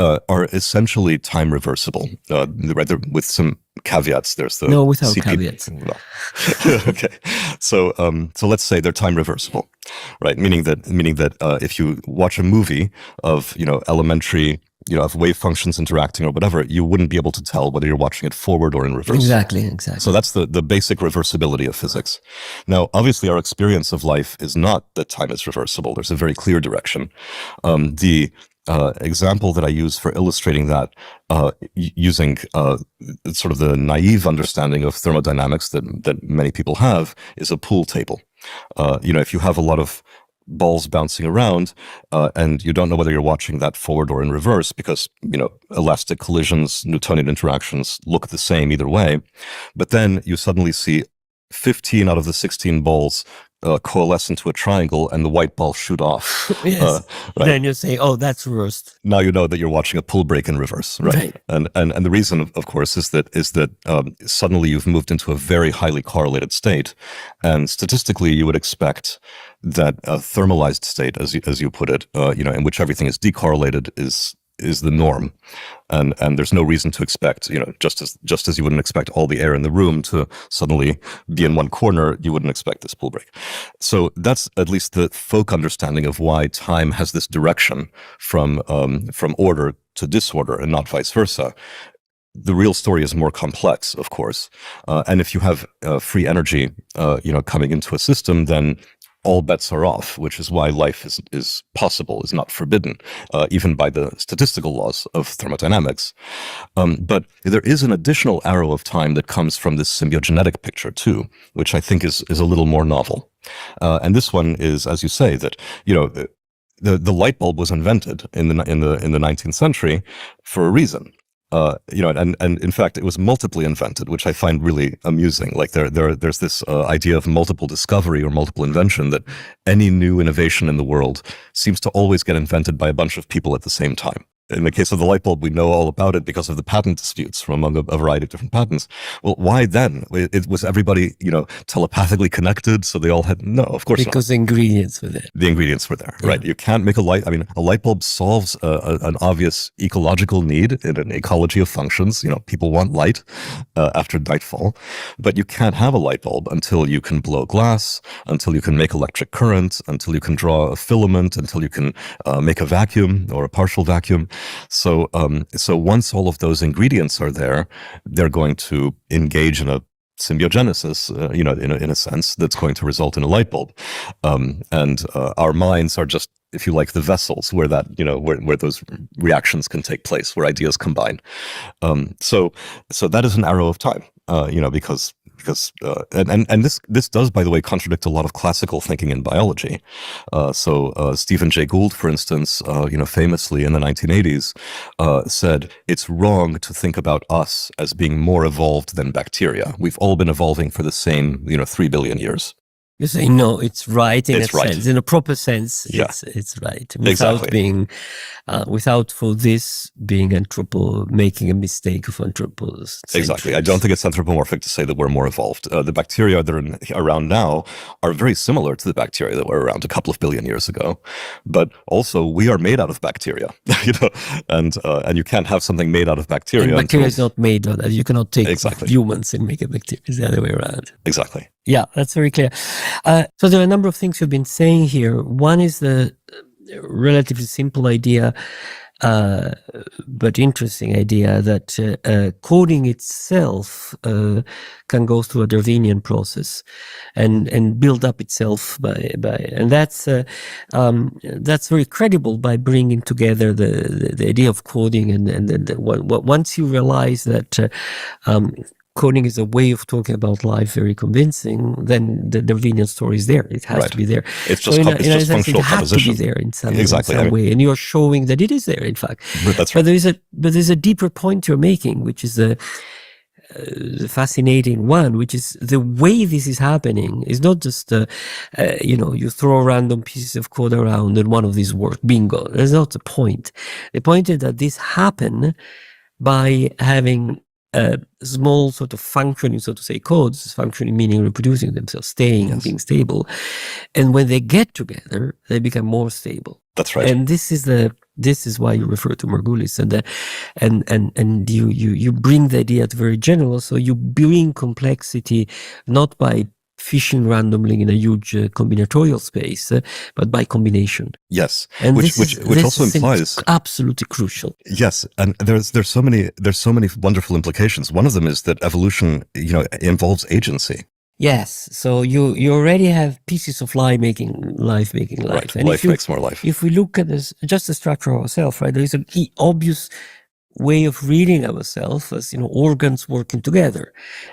are essentially time reversible. With some caveats. There's without caveats. No. Okay. So let's say they're time reversible. right? Meaning that if you watch a movie of elementary, of wave functions interacting or whatever, you wouldn't be able to tell whether you're watching it forward or in reverse. Exactly. So that's the basic reversibility of physics. Now, obviously, our experience of life is not that time is reversible. There's a very clear direction. The example that I use for illustrating that, using sort of the naive understanding of thermodynamics that many people have, is a pool table. If you have a lot of balls bouncing around, and you don't know whether you're watching that forward or in reverse, because elastic collisions, Newtonian interactions look the same either way, but then you suddenly see 15 out of the 16 balls coalesce into a triangle and the white ball shoot off. Yes. Right? Then you say, oh, that's reversed. Now you know that you're watching a pull break in reverse, right? And the reason, of course, is that suddenly you've moved into a very highly correlated state, and statistically you would expect that a thermalized state, as you put it, in which everything is decorrelated, is the norm, and there's no reason to expect, just as you wouldn't expect all the air in the room to suddenly be in one corner, you wouldn't expect this pull break. So that's at least the folk understanding of why time has this direction from order to disorder and not vice versa. The real story is more complex, of course, and if you have free energy, coming into a system, then all bets are off, which is why life is possible, is not forbidden, even by the statistical laws of thermodynamics. But there is an additional arrow of time that comes from this symbiogenetic picture too, which I think is a little more novel. And this one is, as you say, that the light bulb was invented in the 19th century for a reason. And in fact, it was multiply invented, which I find really amusing. Like there's this idea of multiple discovery or multiple invention, that any new innovation in the world seems to always get invented by a bunch of people at the same time. In the case of the light bulb, we know all about it because of the patent disputes from among a variety of different patents. Well, why then? It was everybody, telepathically connected, so they all had, no, of course not. Because the ingredients were there. The ingredients were there, right? You can't make a light bulb solves an obvious ecological need in an ecology of functions. People want light after nightfall, but you can't have a light bulb until you can blow glass, until you can make electric current, until you can draw a filament, until you can make a vacuum or a partial vacuum. So once all of those ingredients are there, they're going to engage in a symbiogenesis, in a sense, that's going to result in a light bulb. And our minds are just, if you like, the vessels where that, where those reactions can take place, where ideas combine. So that is an arrow of time, because this does, by the way, contradict a lot of classical thinking in biology. So Stephen Jay Gould, for instance, famously in the 1980s, said it's wrong to think about us as being more evolved than bacteria. We've all been evolving for the same, 3 billion years. You say, no, it's right in It's a sense, in a proper sense. Yeah. It's right. Without being, without for this being making a mistake of anthropocentrism. Exactly. I don't think it's anthropomorphic to say that we're more evolved. The bacteria that are around now are very similar to the bacteria that were around a couple of billion years ago. But also, we are made out of bacteria, and you can't have something made out of bacteria. And bacteria is not made of that. You cannot take Exactly. humans and make a bacteria. It's the other way around. Exactly. Yeah, that's very clear. So there are a number of things you've been saying here. One is the relatively simple idea, but interesting idea, that coding itself can go through a Darwinian process and build up itself and that's very credible by bringing together the idea of coding and once you realize that coding is a way of talking about life very convincing, then the Darwinian story is there. It has to be there. It's just, so it's just functional it has composition. to be there in some Exactly. way. And you're showing that it is there, in fact. That's right. But there's a deeper point you're making, which is the fascinating one, which is the way this is happening is not just, you throw random pieces of code around and one of these works, bingo. That's not the point. The point is that this happen by having small sort of functioning, so to say, codes, functioning meaning reproducing themselves, staying and being stable. And when they get together, they become more stable. That's right. And this is why you refer to Margulis, and you bring the idea to very general. So you bring complexity not by fishing randomly in a huge combinatorial space, but by combination. Yes, And which also seems implies absolutely crucial. Yes, and there's so many wonderful implications. One of them is that evolution, involves agency. Yes, so you already have pieces of life making life. Right, And life makes more life. If we look at this, just the structure of ourselves, right, there is an obvious way of reading ourselves as, organs working together,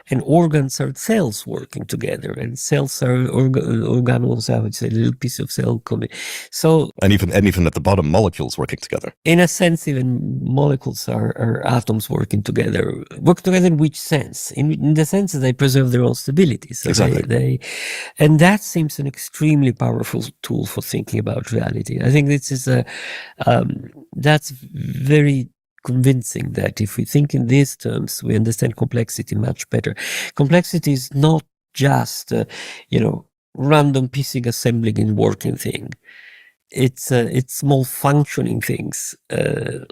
and organs are cells working together, and cells are organelles, I would say, a little piece of cell coming. So, and even at the bottom, molecules working together. In a sense, even molecules are atoms working together. Work together in which sense? In the sense that they preserve their own stability. So exactly. And that seems an extremely powerful tool for thinking about reality. I think this is that's very convincing, that if we think in these terms, we understand complexity much better. Complexity is not just, random piecing, assembling, and working thing. It's small functioning things,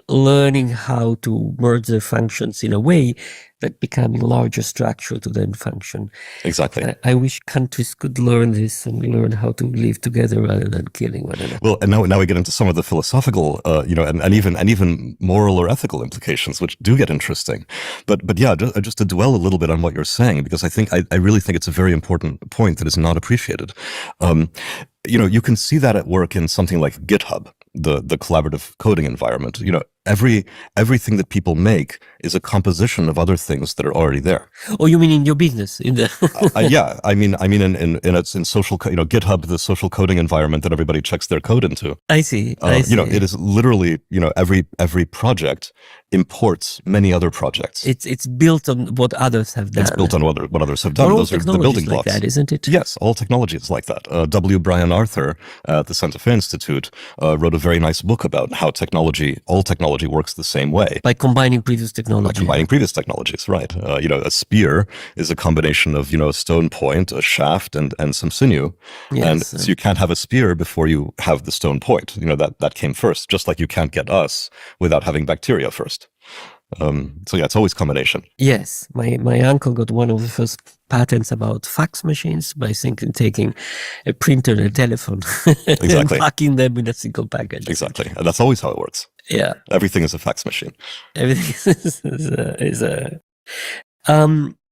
learning how to merge their functions in a way that becoming larger structure to then function. Exactly. I wish countries could learn this and learn how to live together rather than killing one another. Well, and now we get into some of the philosophical, and even moral or ethical implications, which do get interesting. But yeah, just to dwell a little bit on what you're saying, because I really think it's a very important point that is not appreciated. You can see that at work in something like GitHub, the collaborative coding environment. Everything that people make is a composition of other things that are already there. Oh, you mean in your business? Yeah, I mean in social, GitHub, the social coding environment that everybody checks their code into. I see. It is literally, every project imports many other projects. It's built on what others have done. It's built on what others have done. Those are the building blocks. Like that, isn't it? Yes, all technology is like that. W. Brian Arthur at the Santa Fe Institute wrote a very nice book about how all technology works the same way. By combining previous technology. By combining previous technologies, right. A spear is a combination of, a stone point, a shaft, and some sinew. Yes. And so you can't have a spear before you have the stone point. That came first, just like you can't get us without having bacteria first. So yeah, it's always combination. Yes, my uncle got one of the first patents about fax machines by taking a printer and a telephone and packing them in a single package. Exactly, and that's always how it works. Yeah, everything is a fax machine. Everything is a.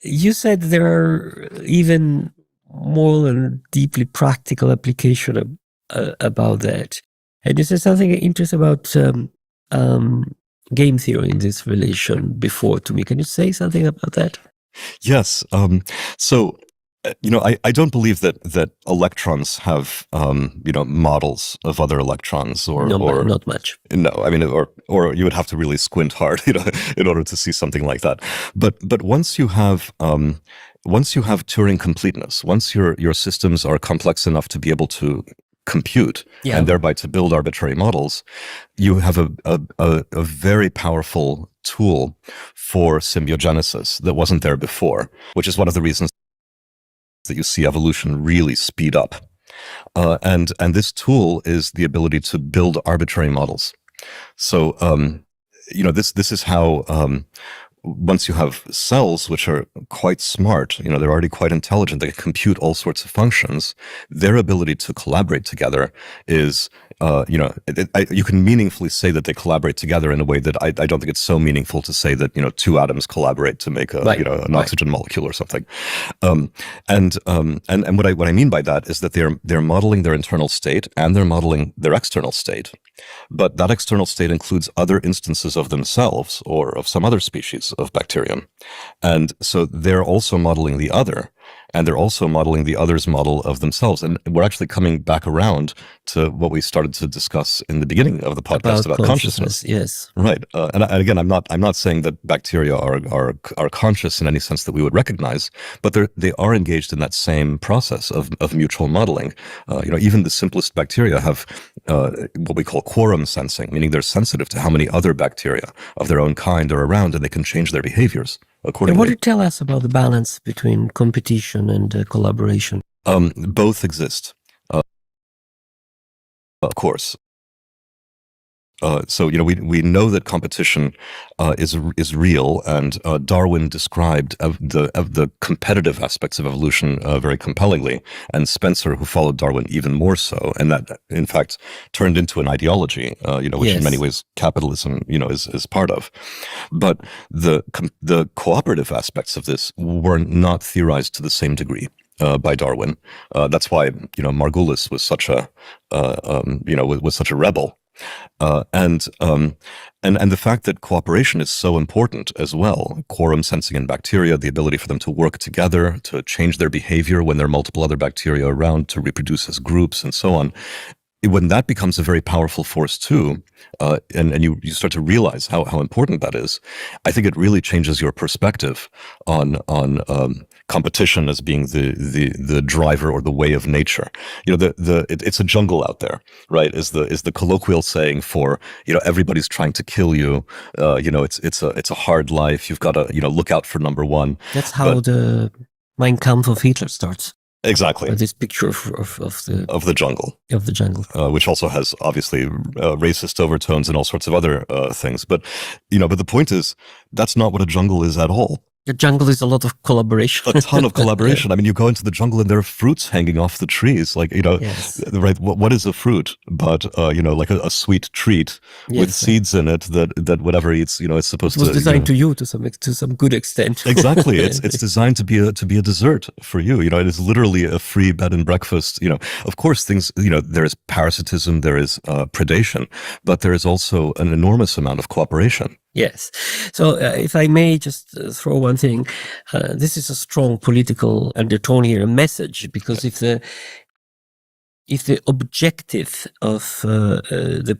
You said there are even more and deeply practical application about that, and you said something interesting about game theory in this relation before to me. Can you say something about that? Yes. So, I don't believe that electrons have, models of other electrons or not much. No, I mean, or you would have to really squint hard, in order to see something like that. But once you have Turing completeness, once your systems are complex enough to be able to compute and thereby to build arbitrary models, you have a very powerful tool for symbiogenesis that wasn't there before, which is one of the reasons that you see evolution really speed up. And this tool is the ability to build arbitrary models. So, this is how, once you have cells which are quite smart, they're already quite intelligent, they can compute all sorts of functions, their ability to collaborate together is, you can meaningfully say that they collaborate together in a way that I don't think it's so meaningful to say that, two atoms collaborate to make an oxygen molecule or something. And what I mean by that is that they're modeling their internal state and they're modeling their external state. But that external state includes other instances of themselves or of some other species of bacterium. And so they're also modeling the other, and they're also modeling the other's model of themselves. And we're actually coming back around to what we started to discuss in the beginning of the podcast about consciousness. Yes. Right. And again, I'm not saying that bacteria are conscious in any sense that we would recognize, but they are engaged in that same process of mutual modeling. Even the simplest bacteria have what we call quorum sensing, meaning they're sensitive to how many other bacteria of their own kind are around, and they can change their behaviors accordingly. And what do you tell us about the balance between competition and collaboration? Both exist, of course. So we know that competition is real, and Darwin described the competitive aspects of evolution very compellingly, and Spencer, who followed Darwin, even more so, and that in fact turned into an ideology, which in many ways capitalism is part of. But the cooperative aspects of this were not theorized to the same degree by Darwin. That's why Margulis was such a was such a rebel. And the fact that cooperation is so important as well, quorum sensing in bacteria, the ability for them to work together, to change their behavior when there are multiple other bacteria around, to reproduce as groups and so on. When that becomes a very powerful force too, and you start to realize how important that is, I think it really changes your perspective on competition as being the driver or the way of nature. It's a jungle out there, right? Is the colloquial saying for everybody's trying to kill you. It's a hard life. You've got to look out for number one. That's how the Mein Kampf of Hitler starts. Exactly. This picture of the jungle. Of the jungle. Which also has obviously racist overtones and all sorts of other things. But the point is, that's not what a jungle is at all. The jungle is a lot of collaboration. A ton of collaboration. I mean, you go into the jungle and there are fruits hanging off the trees. Like, yes. Right? What is a fruit? But, like a sweet treat with seeds in it that whatever eats, it's supposed to. It was designed to some good extent. Exactly. It's designed to be a dessert for you. It is literally a free bed and breakfast. Of course, things, there is parasitism, there is predation, but there is also an enormous amount of cooperation. Yes. So if I may just throw one thing, this is a strong political undertone here, a message, because if the objective of the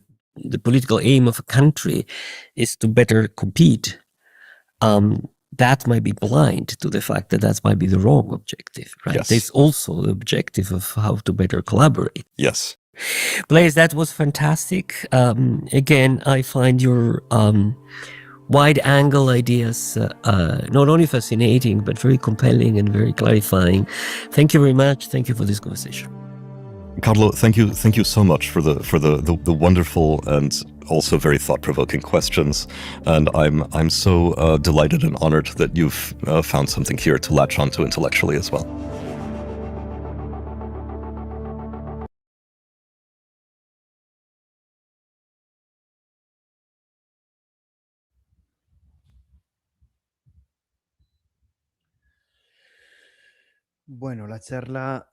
political aim of a country is to better compete, that might be blind to the fact that might be the wrong objective, right? Yes. There's also the objective of how to better collaborate. Yes. Blaise, that was fantastic. Again, I find your wide-angle ideas not only fascinating, but very compelling and very clarifying. Thank you very much. Thank you for this conversation. Carlo, thank you so much for the wonderful and also very thought-provoking questions. And I'm so delighted and honored that you've found something here to latch onto intellectually as well. Bueno, la charla,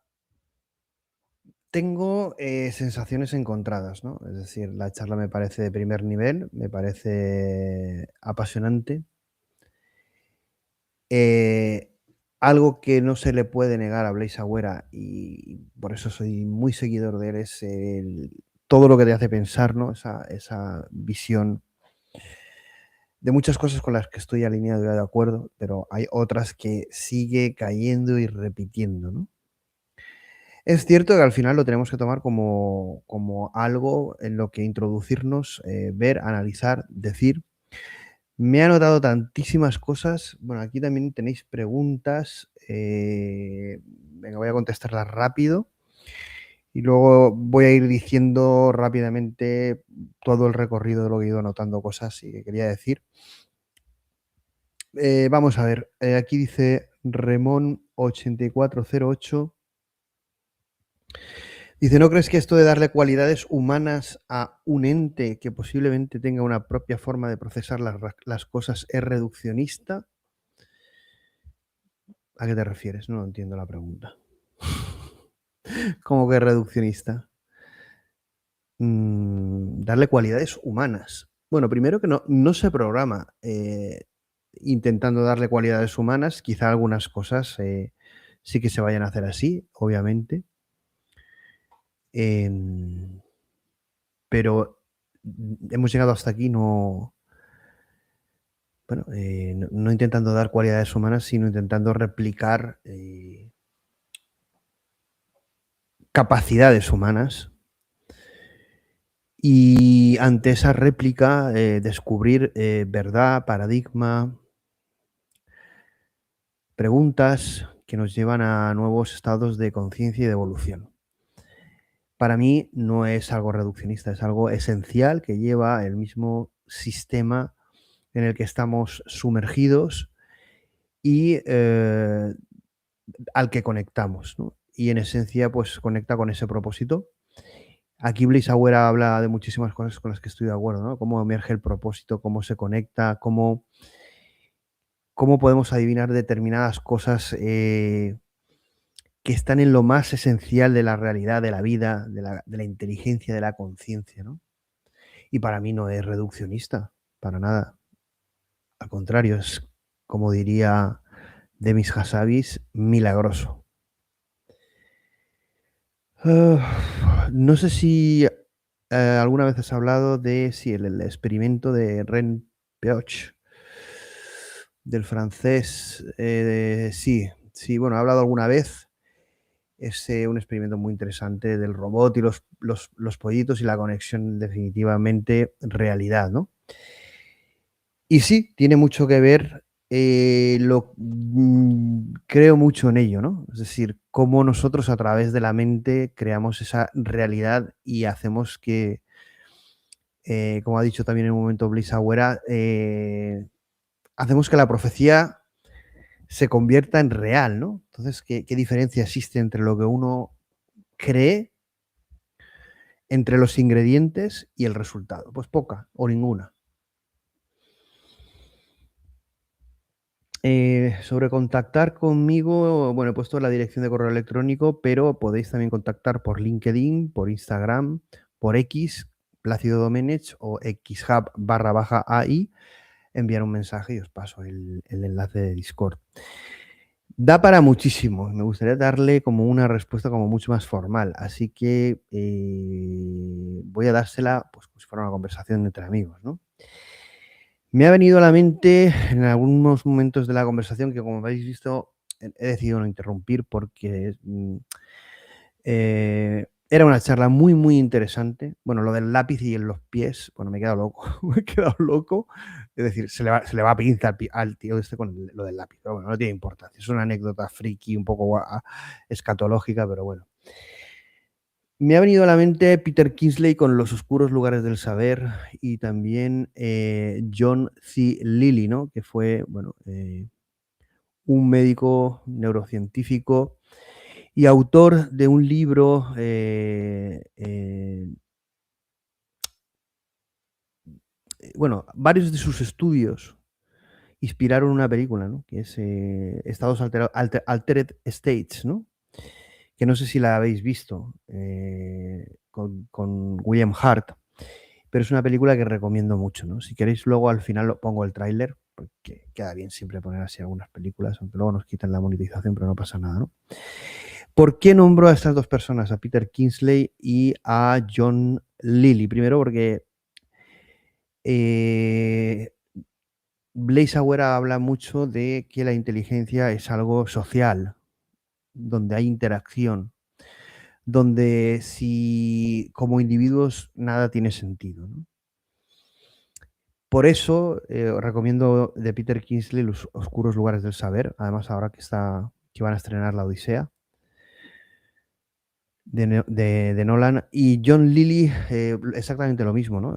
tengo sensaciones encontradas, ¿no? Es decir, la charla me parece de primer nivel, me parece apasionante. Algo que no se le puede negar a Blaise Agüera, y por eso soy muy seguidor de él, es todo lo que te hace pensar, ¿no? Esa visión de muchas cosas con las que estoy alineado y de acuerdo, pero hay otras que sigue cayendo y repitiendo, ¿no? Es cierto que al final lo tenemos que tomar como algo en lo que introducirnos, ver, analizar, decir. Me he anotado tantísimas cosas. Bueno, aquí también tenéis preguntas. Venga, voy a contestarlas rápido. Y luego voy a ir diciendo rápidamente todo el recorrido de lo que he ido anotando cosas y que quería decir. Vamos a ver. Aquí dice Remón8408. Dice, ¿no crees que esto de darle cualidades humanas a un ente que posiblemente tenga una propia forma de procesar las cosas es reduccionista? ¿A qué te refieres? No entiendo la pregunta. ¿Cómo que reduccionista? Darle cualidades humanas. Bueno, primero que no se programa intentando darle cualidades humanas. Quizá algunas cosas sí que se vayan a hacer así, obviamente. Pero hemos llegado hasta aquí no intentando dar cualidades humanas, sino intentando replicar capacidades humanas y ante esa réplica descubrir verdad, paradigma, preguntas que nos llevan a nuevos estados de conciencia y de evolución. para mí no es algo reduccionista, es algo esencial que lleva el mismo sistema en el que estamos sumergidos y al que conectamos, ¿no? Y en esencia, pues conecta con ese propósito. Aquí Blaise Agüera habla de muchísimas cosas con las que estoy de acuerdo, ¿no? Cómo emerge el propósito, cómo se conecta, cómo podemos adivinar determinadas cosas que están en lo más esencial de la realidad, de la vida, de la inteligencia, de la conciencia, ¿no? Y para mí no es reduccionista, para nada. Al contrario, es, como diría Demis Hassabis, milagroso. No sé si alguna vez has hablado de el experimento de Ren Peoch, del francés. Sí, bueno, he hablado alguna vez. Es un experimento muy interesante del robot y los pollitos y la conexión definitivamente realidad, ¿no? Y sí, tiene mucho que ver, creo mucho en ello, ¿no? Es decir, cómo nosotros a través de la mente creamos esa realidad y hacemos que, como ha dicho también en un momento Blaise Agüera, hacemos que la profecía se convierta en real, ¿no? Entonces, ¿qué diferencia existe entre lo que uno cree, entre los ingredientes y el resultado? Pues poca o ninguna. Sobre contactar conmigo, bueno, he puesto la dirección de correo electrónico, pero podéis también contactar por LinkedIn, por Instagram, por X, placidodomenech o xHUB.AI, enviar un mensaje y os paso el enlace de Discord. Da para muchísimo, me gustaría darle como una respuesta como mucho más formal, así que voy a dársela pues como si fuera una conversación entre amigos, ¿no? Me ha venido a la mente en algunos momentos de la conversación que, como habéis visto, he decidido no interrumpir porque era una charla muy, muy interesante. Bueno, lo del lápiz y en los pies, bueno, me he quedado loco. Me he quedado loco. Es decir, se le va a pinza al tío este con lo del lápiz. Pero bueno, no tiene importancia. Es una anécdota friki, un poco escatológica, pero bueno. Me ha venido a la mente Peter Kingsley con Los oscuros lugares del saber y también John C. Lilly, ¿no? Que fue, bueno, un médico neurocientífico y autor de un libro bueno, varios de sus estudios inspiraron una película, ¿no? Que es Estados Altered States, ¿no? Que no sé si la habéis visto, con William Hart, pero es una película que recomiendo mucho, ¿no? Si queréis, luego al final pongo el tráiler, porque queda bien siempre poner así algunas películas, aunque luego nos quitan la monetización, pero no pasa nada, ¿no? ¿Por qué nombro a estas dos personas, a Peter Kingsley y a John Lilly? Primero porque Blaise Agüera habla mucho de que la inteligencia es algo social, donde hay interacción, donde si como individuos nada tiene sentido, ¿no? Por eso os recomiendo de Peter Kingsley Los oscuros lugares del saber, además ahora que van a estrenar La Odisea de Nolan, y John Lilly exactamente lo mismo, ¿no?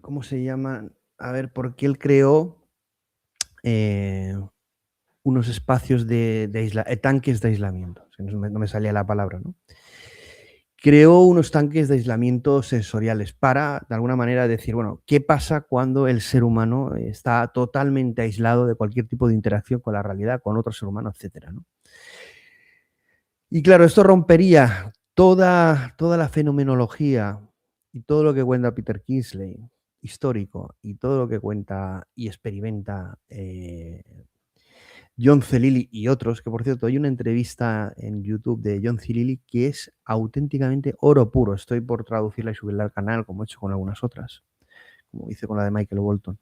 ¿Cómo se llaman? A ver, porque él creó unos espacios tanques de aislamiento. No me salía la palabra, ¿no? Creó unos tanques de aislamiento sensoriales para, de alguna manera, decir, bueno, ¿qué pasa cuando el ser humano está totalmente aislado de cualquier tipo de interacción con la realidad, con otro ser humano, etcétera, ¿no? Y claro, esto rompería toda la fenomenología y todo lo que cuenta Peter Kingsley, histórico, y todo lo que cuenta y experimenta John C. Lilly y otros, que por cierto hay una entrevista en YouTube de John C. Lilly que es auténticamente oro puro. Estoy por traducirla y subirla al canal, como he hecho con algunas otras, como hice con la de Michael Bolton.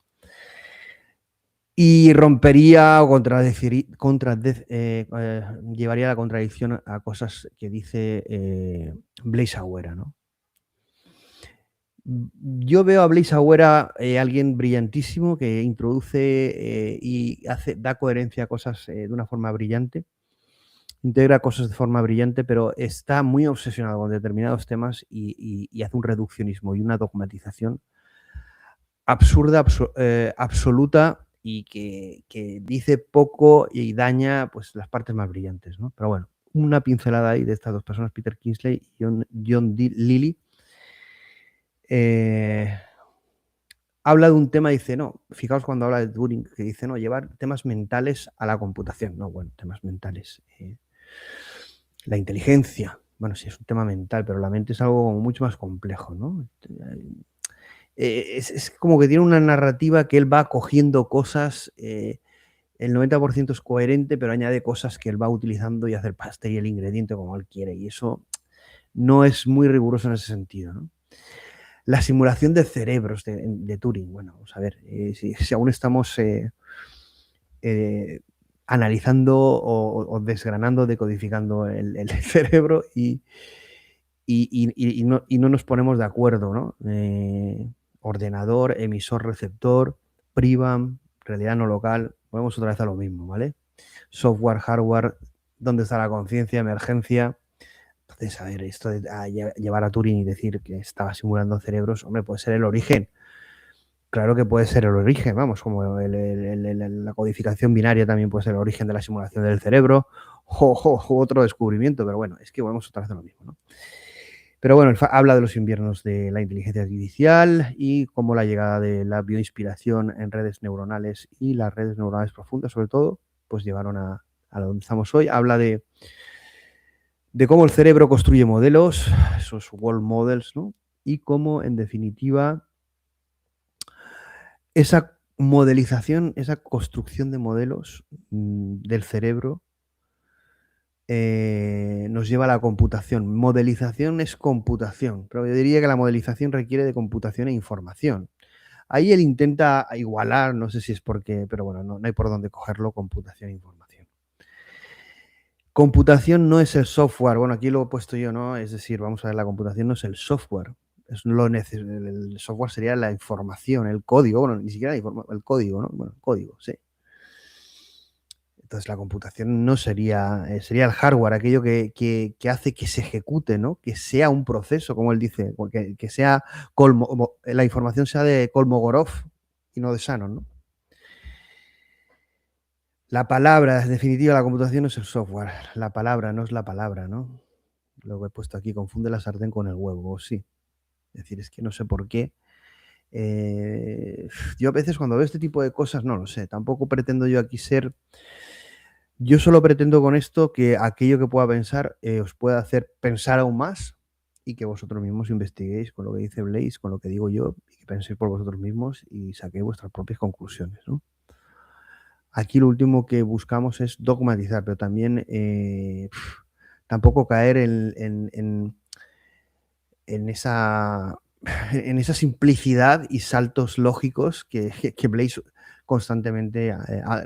Y rompería o llevaría la contradicción a cosas que dice Blaise Agüera, ¿no? Yo veo a Blaise Agüera alguien brillantísimo que introduce y da coherencia a cosas de una forma brillante, integra cosas de forma brillante, pero está muy obsesionado con determinados temas y hace un reduccionismo y una dogmatización absurda, absoluta, y que dice poco y daña pues las partes más brillantes, ¿no? Pero bueno, una pincelada ahí de estas dos personas, Peter Kingsley y John D. Lilly. Habla de un tema, dice, no, fijaos cuando habla de Turing, que dice, no, llevar temas mentales a la computación. No, bueno, temas mentales. La inteligencia, bueno, sí es un tema mental, pero la mente es algo mucho más complejo, ¿no? Es como que tiene una narrativa que él va cogiendo cosas, el 90% es coherente, pero añade cosas que él va utilizando y hace el pastel y el ingrediente como él quiere, y eso no es muy riguroso en ese sentido, ¿no? La simulación de cerebros de Turing, bueno, vamos a ver, si aún estamos analizando o desgranando, decodificando el cerebro y no nos ponemos de acuerdo, ¿no? Ordenador, emisor, receptor, PRIVAM, realidad no local, volvemos otra vez a lo mismo, ¿vale? Software, hardware, ¿dónde está la conciencia, emergencia? Entonces, a ver, esto de llevar a Turing y decir que estaba simulando cerebros, hombre, puede ser el origen. Claro que puede ser el origen, vamos, como la codificación binaria también puede ser el origen de la simulación del cerebro o otro descubrimiento, pero bueno, es que volvemos otra vez a lo mismo, ¿no? Pero bueno, habla de los inviernos de la inteligencia artificial y cómo la llegada de la bioinspiración en redes neuronales y las redes neuronales profundas, sobre todo, pues llevaron a donde estamos hoy. Habla de cómo el cerebro construye modelos, esos world models, ¿no? Y cómo, en definitiva, esa modelización, esa construcción de modelos del cerebro nos lleva a la computación. Modelización es computación, pero yo diría que la modelización requiere de computación e información. Ahí él intenta igualar, no sé si es porque, pero bueno, no hay por dónde cogerlo, computación e información. Computación no es el software, bueno, aquí lo he puesto yo, ¿no? Es decir, vamos a ver, la computación no es el software, el software sería la información, el código, bueno, ni siquiera el código, ¿no? Bueno, el código, sí. Entonces la computación no sería, sería el hardware, aquello que hace que se ejecute, ¿no? Que sea un proceso, como él dice, que sea la información sea de Kolmogorov y no de Shannon, ¿no? La palabra, en definitiva, la computación no es el software. La palabra no es la palabra, ¿no? Lo que he puesto aquí, confunde la sartén con el huevo, sí. Es decir, es que no sé por qué. Yo a veces cuando veo este tipo de cosas, no lo sé. Tampoco pretendo yo aquí ser... Yo solo pretendo con esto que aquello que pueda pensar os pueda hacer pensar aún más y que vosotros mismos investiguéis con lo que dice Blaise, con lo que digo yo, y que penséis por vosotros mismos y saquéis vuestras propias conclusiones, ¿no? Aquí lo último que buscamos es dogmatizar, pero también tampoco caer en esa simplicidad y saltos lógicos que Blaise constantemente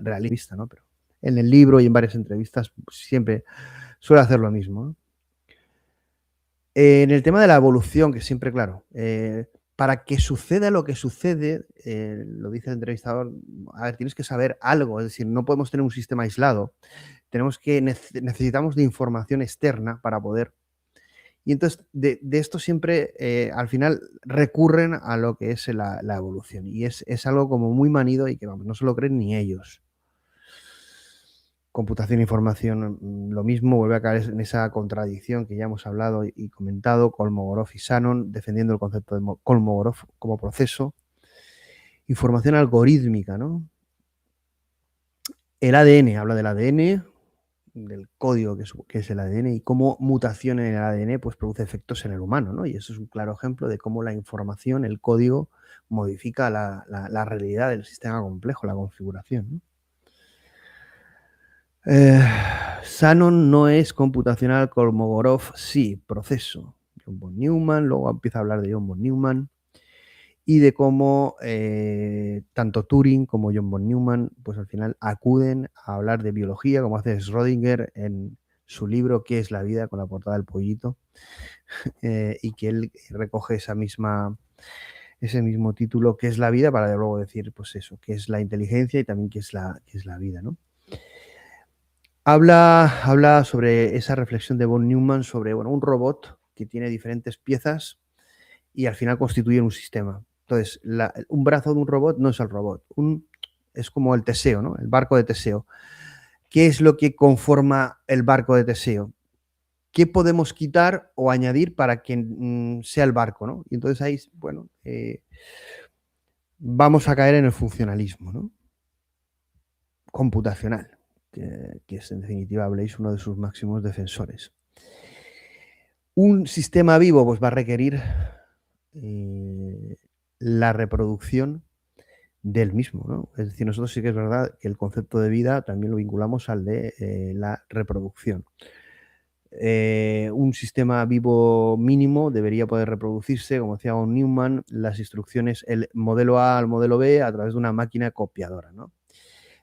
realiza, ¿no? Pero en el libro y en varias entrevistas siempre suele hacer lo mismo, ¿no? En el tema de la evolución, que siempre, claro, para que suceda lo que sucede, lo dice el entrevistador, a ver, tienes que saber algo, es decir, no podemos tener un sistema aislado, necesitamos de información externa para poder... Y entonces de esto siempre, al final, recurren a lo que es la evolución. Y es algo como muy manido y que, vamos, no se lo creen ni ellos. Computación e información, lo mismo, vuelve a caer en esa contradicción que ya hemos hablado y comentado, Kolmogorov y Shannon, defendiendo el concepto de Kolmogorov como proceso. Información algorítmica, ¿no? El ADN, habla del ADN, del código que es el ADN y cómo mutación en el ADN pues produce efectos en el humano, ¿no? Y eso es un claro ejemplo de cómo la información, el código, modifica la realidad del sistema complejo, la configuración, ¿no? Shannon no es computacional, Kolmogorov sí, proceso. John von Neumann, luego empieza a hablar de John von Neumann y de cómo tanto Turing como John von Neumann pues al final acuden a hablar de biología, como hace Schrödinger en su libro ¿Qué es la vida?, con la portada del pollito, y que él recoge ese mismo título, ¿qué es la vida?, para luego decir, pues eso, qué es la inteligencia y también qué es la vida, ¿no? Habla sobre esa reflexión de von Neumann sobre, bueno, un robot que tiene diferentes piezas y al final constituyen un sistema. Entonces, un brazo de un robot no es el robot, es como el Teseo, ¿no? El barco de Teseo. ¿Qué es lo que conforma el barco de Teseo? ¿Qué podemos quitar o añadir para que sea el barco, ¿no? Y entonces ahí, bueno, vamos a caer en el funcionalismo, ¿no? Computacional, que es en definitiva Blaise uno de sus máximos defensores. Un sistema vivo pues va a requerir la reproducción del mismo, ¿no? Es decir, nosotros sí que es verdad que el concepto de vida también lo vinculamos al de la reproducción. Un sistema vivo mínimo debería poder reproducirse, como decía von Neumann, las instrucciones, el modelo A al modelo B a través de una máquina copiadora, ¿no?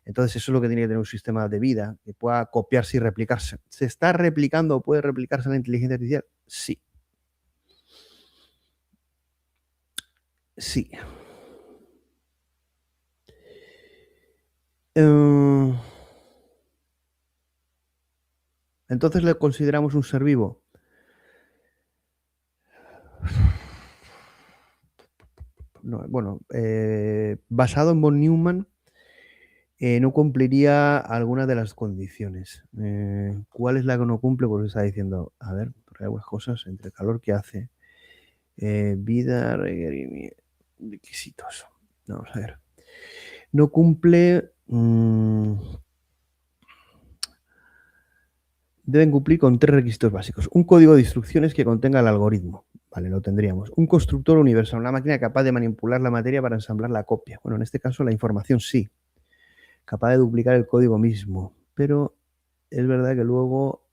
Entonces eso es lo que tiene que tener un sistema de vida, que pueda copiarse y replicarse. ¿Se está replicando o puede replicarse la inteligencia artificial? Sí. Sí. Entonces le consideramos un ser vivo. No, bueno, basado en von Neumann, no cumpliría alguna de las condiciones. ¿Cuál es la que no cumple? Pues está diciendo, a ver, hay algunas cosas entre calor que hace, vida, requisitos. Vamos a ver. No cumple. Deben cumplir con 3 requisitos básicos. Un código de instrucciones que contenga el algoritmo. Vale, lo tendríamos. Un constructor universal, una máquina capaz de manipular la materia para ensamblar la copia. Bueno, en este caso la información sí. Capaz de duplicar el código mismo. Pero es verdad que luego...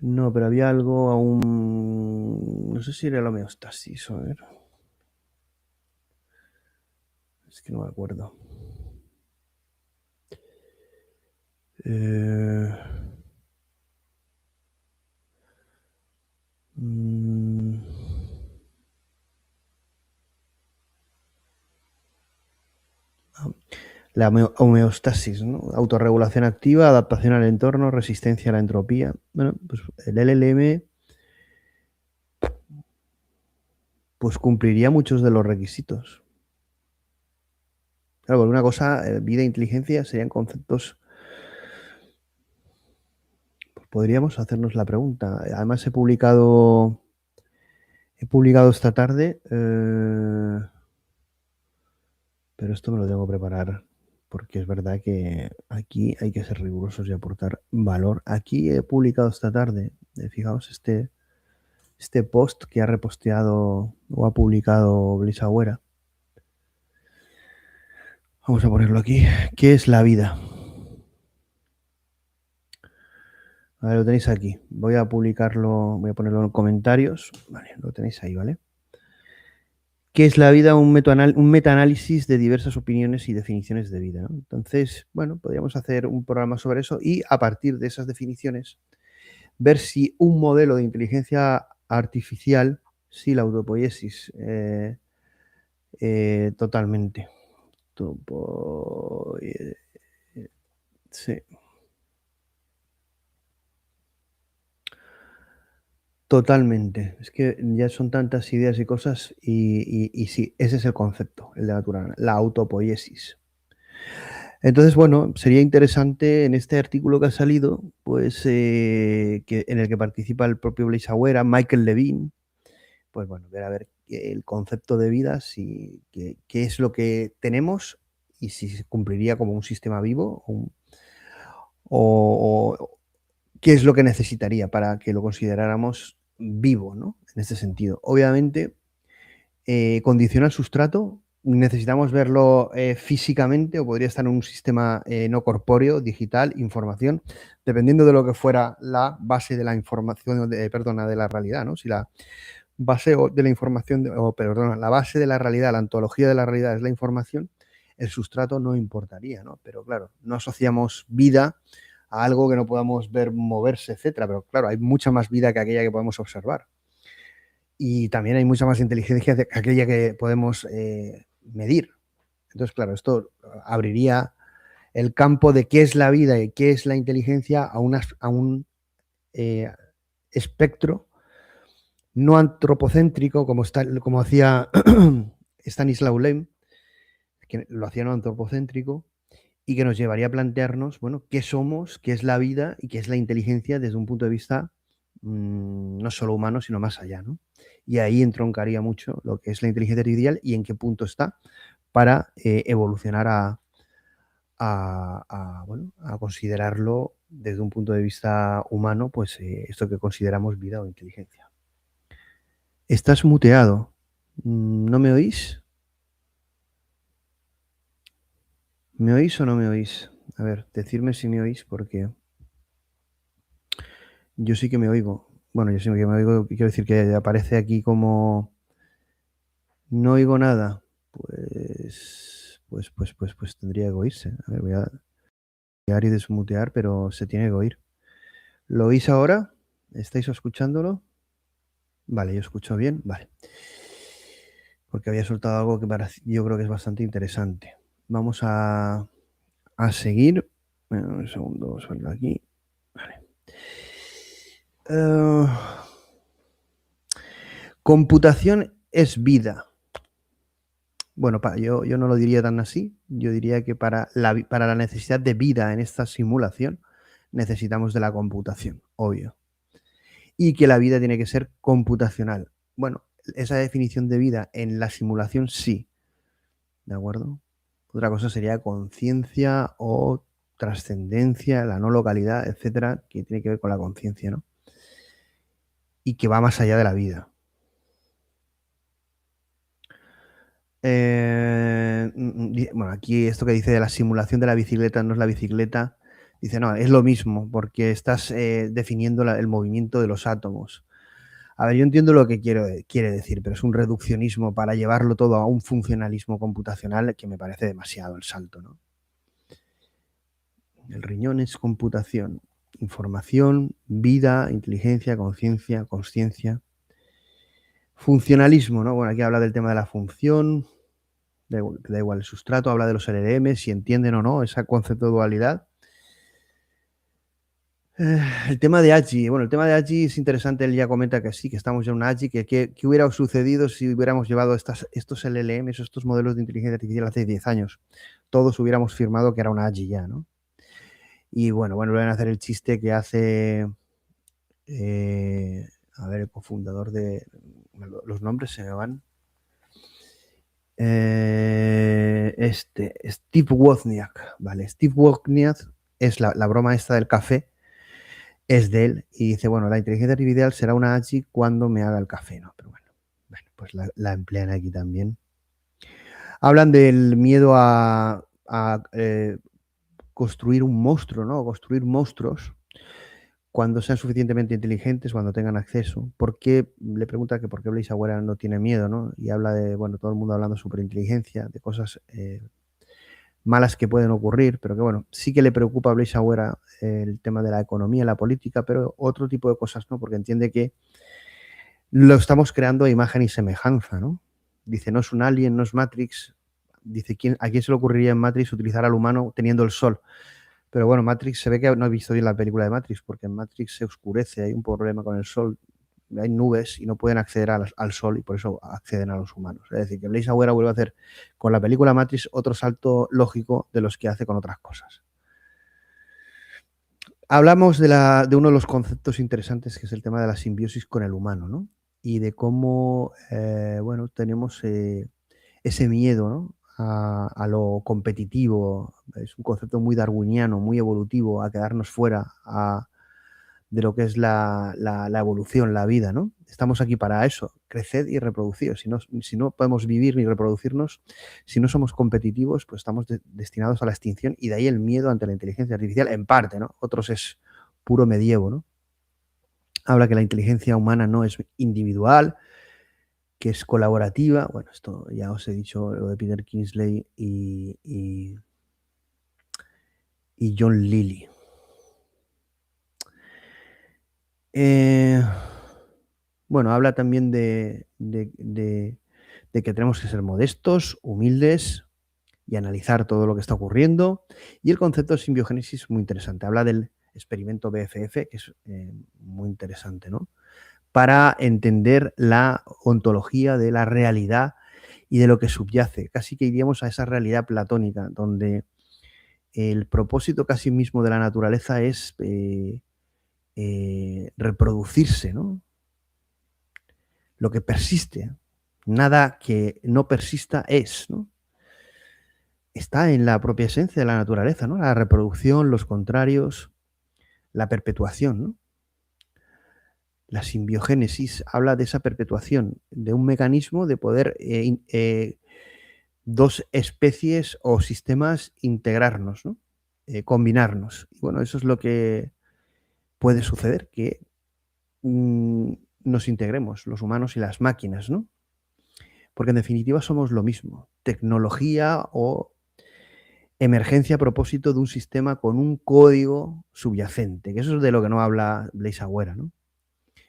no, pero había algo aún... No sé si era la homeostasis, a ver. Es que no me acuerdo. La homeostasis, ¿no? Autorregulación activa, adaptación al entorno, resistencia a la entropía. Bueno, pues el LLM pues cumpliría muchos de los requisitos. Claro, porque una cosa, vida e inteligencia serían conceptos. Pues podríamos hacernos la pregunta. Además he publicado esta tarde, pero esto me lo tengo que preparar porque es verdad que aquí hay que ser rigurosos y aportar valor. Aquí he publicado esta tarde, fijaos, este post que ha reposteado o ha publicado Blaise Agüera. Vamos a ponerlo aquí. ¿Qué es la vida? A ver, lo tenéis aquí. Voy a publicarlo, voy a ponerlo en comentarios. Vale, lo tenéis ahí, ¿vale? ¿Qué es la vida? Un metaanálisis de diversas opiniones y definiciones de vida, ¿no? Entonces, bueno, podríamos hacer un programa sobre eso y a partir de esas definiciones ver si un modelo de inteligencia artificial, si la autopoiesis totalmente. Sí. Totalmente. Es que ya son tantas ideas y cosas y sí, ese es el concepto, el de natural, la autopoiesis. Entonces, bueno, sería interesante en este artículo que ha salido, pues en el que participa el propio Blaise Agüera, Michael Levine, pues bueno, ver a ver el concepto de vida, qué es lo que tenemos y si se cumpliría como un sistema vivo o qué es lo que necesitaría para que lo consideráramos vivo, ¿no? En este sentido. Obviamente, condiciona el sustrato. Necesitamos verlo físicamente o podría estar en un sistema no corpóreo, digital, información, dependiendo de lo que fuera la base de la información, de la realidad, ¿no? Si la base de la información, la base de la realidad, la ontología de la realidad es la información, el sustrato no importaría, ¿no? Pero claro, no asociamos vida a algo que no podamos ver moverse, etcétera. Pero claro, hay mucha más vida que aquella que podemos observar. Y también hay mucha más inteligencia que aquella que podemos medir. Entonces, claro, esto abriría el campo de qué es la vida y qué es la inteligencia a un espectro no antropocéntrico, como hacía Stanislaw Lem, que lo hacía no antropocéntrico, y que nos llevaría a plantearnos, bueno, qué somos, qué es la vida y qué es la inteligencia desde un punto de vista no solo humano, sino más allá, ¿no? Y ahí entroncaría mucho lo que es la inteligencia artificial y en qué punto está para evolucionar bueno, a considerarlo desde un punto de vista humano, pues esto que consideramos vida o inteligencia. Estás muteado. ¿No me oís? ¿Me oís o no me oís? A ver, decidme si me oís, porque yo sí que me oigo. Bueno, yo sí que me oigo, quiero decir que aparece aquí como no oigo nada. Pues tendría que oírse. A ver, voy a mutear y desmutear, pero se tiene que oír. ¿Lo oís ahora? ¿Estáis escuchándolo? Vale, yo escucho bien. Vale. Porque había soltado algo que yo creo que es bastante interesante. Vamos a seguir. Un segundo, suelto aquí. Vale. Computación es vida. Bueno, yo no lo diría tan así. Yo diría que para la necesidad de vida en esta simulación necesitamos de la computación, obvio. Y que la vida tiene que ser computacional. Bueno, esa definición de vida en la simulación sí. ¿De acuerdo? Otra cosa sería conciencia o trascendencia, la no localidad, etcétera, que tiene que ver con la conciencia, ¿no? Y que va más allá de la vida. Bueno, aquí esto que dice de la simulación de la bicicleta no es la bicicleta, dice no, es lo mismo, porque estás definiendo el movimiento de los átomos. A ver, yo entiendo lo que quiere decir, pero es un reduccionismo para llevarlo todo a un funcionalismo computacional que me parece demasiado el salto, ¿no? El riñón es computación, información, vida, inteligencia, conciencia, consciencia. Funcionalismo, ¿no? Bueno, aquí habla del tema de la función, da igual el sustrato, habla de los LLM, si entienden o no ese concepto de dualidad. El tema de AGI, bueno, el tema de AGI es interesante, él ya comenta que sí, que estamos en una AGI, que hubiera sucedido si hubiéramos llevado estos LLMs, estos modelos de inteligencia artificial hace 10 años. Todos hubiéramos firmado que era una AGI ya, ¿no? Y bueno, van a hacer el chiste que hace, a ver, el cofundador de, los nombres se me van. Steve Wozniak, ¿vale? Steve Wozniak es la broma esta del café, es de él, y dice, bueno, la inteligencia artificial será una AGI cuando me haga el café, ¿no? Pero bueno, pues la emplean aquí también. Hablan del miedo a construir un monstruo, ¿no? Construir monstruos cuando sean suficientemente inteligentes, cuando tengan acceso. Le pregunta que por qué Blaise Agüera no tiene miedo, ¿no? Y habla de, bueno, todo el mundo hablando de superinteligencia, de cosas malas que pueden ocurrir, pero que, bueno, sí que le preocupa a Blaise Agüera el tema de la economía, la política, pero otro tipo de cosas, ¿no? Porque entiende que lo estamos creando a imagen y semejanza, ¿no? Dice, no es un alien, no es Matrix. Dice, ¿a quién se le ocurriría en Matrix utilizar al humano teniendo el sol? Pero bueno, Matrix se ve que no he visto bien la película de Matrix, porque en Matrix se oscurece, hay un problema con el sol, hay nubes y no pueden acceder al sol y por eso acceden a los humanos. Es decir, que Blaise Agüera vuelve a hacer con la película Matrix otro salto lógico de los que hace con otras cosas. Hablamos de uno de los conceptos interesantes, que es el tema de la simbiosis con el humano, ¿no? Y de cómo, bueno, tenemos ese miedo, ¿no? A lo competitivo. Es un concepto muy darwiniano, muy evolutivo, a quedarnos fuera de lo que es la evolución, la vida, ¿no? Estamos aquí para eso, crecer y reproducir. Si no podemos vivir ni reproducirnos, si no somos competitivos, pues estamos destinados a la extinción, y de ahí el miedo ante la inteligencia artificial, en parte, ¿no? Otros es puro medievo, ¿no? Habla que la inteligencia humana no es individual, que es colaborativa. Bueno, esto ya os he dicho, lo de Peter Kingsley y John Lilly. Bueno, habla también de que tenemos que ser modestos, humildes y analizar todo lo que está ocurriendo. Y el concepto de simbiogénesis es muy interesante. Habla del experimento BFF, que es muy interesante, ¿no? Para entender la ontología de la realidad y de lo que subyace. Casi que iríamos a esa realidad platónica, donde el propósito casi mismo de la naturaleza es reproducirse, ¿no? Lo que persiste. Nada que no persista es, ¿no? Está en la propia esencia de la naturaleza, ¿no? La reproducción, los contrarios, la perpetuación, ¿no? La simbiogénesis habla de esa perpetuación, de un mecanismo de poder dos especies o sistemas integrarnos, ¿no? Combinarnos. Y bueno, eso es lo que puede suceder, que nos integremos, los humanos y las máquinas, ¿no? Porque en definitiva somos lo mismo, tecnología o emergencia a propósito de un sistema con un código subyacente, que eso es de lo que no habla Blaise Agüera, ¿no?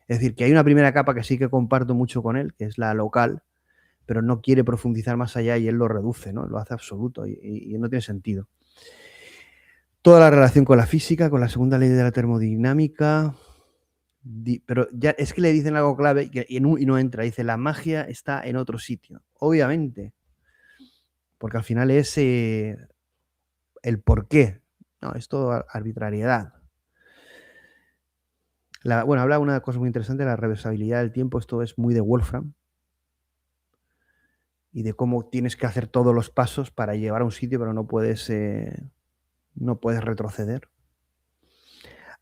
Es decir, que hay una primera capa que sí que comparto mucho con él, que es la local, pero no quiere profundizar más allá y él lo reduce, ¿no? Lo hace absoluto y no tiene sentido. Toda la relación con la física, con la segunda ley de la termodinámica, pero ya es que le dicen algo clave y no entra. Dice, la magia está en otro sitio. Obviamente, porque al final es el por qué. No, es todo arbitrariedad. Bueno, habla una cosa muy interesante de la reversibilidad del tiempo. Esto es muy de Wolfram. Y de cómo tienes que hacer todos los pasos para llevar a un sitio, pero no puedes retroceder.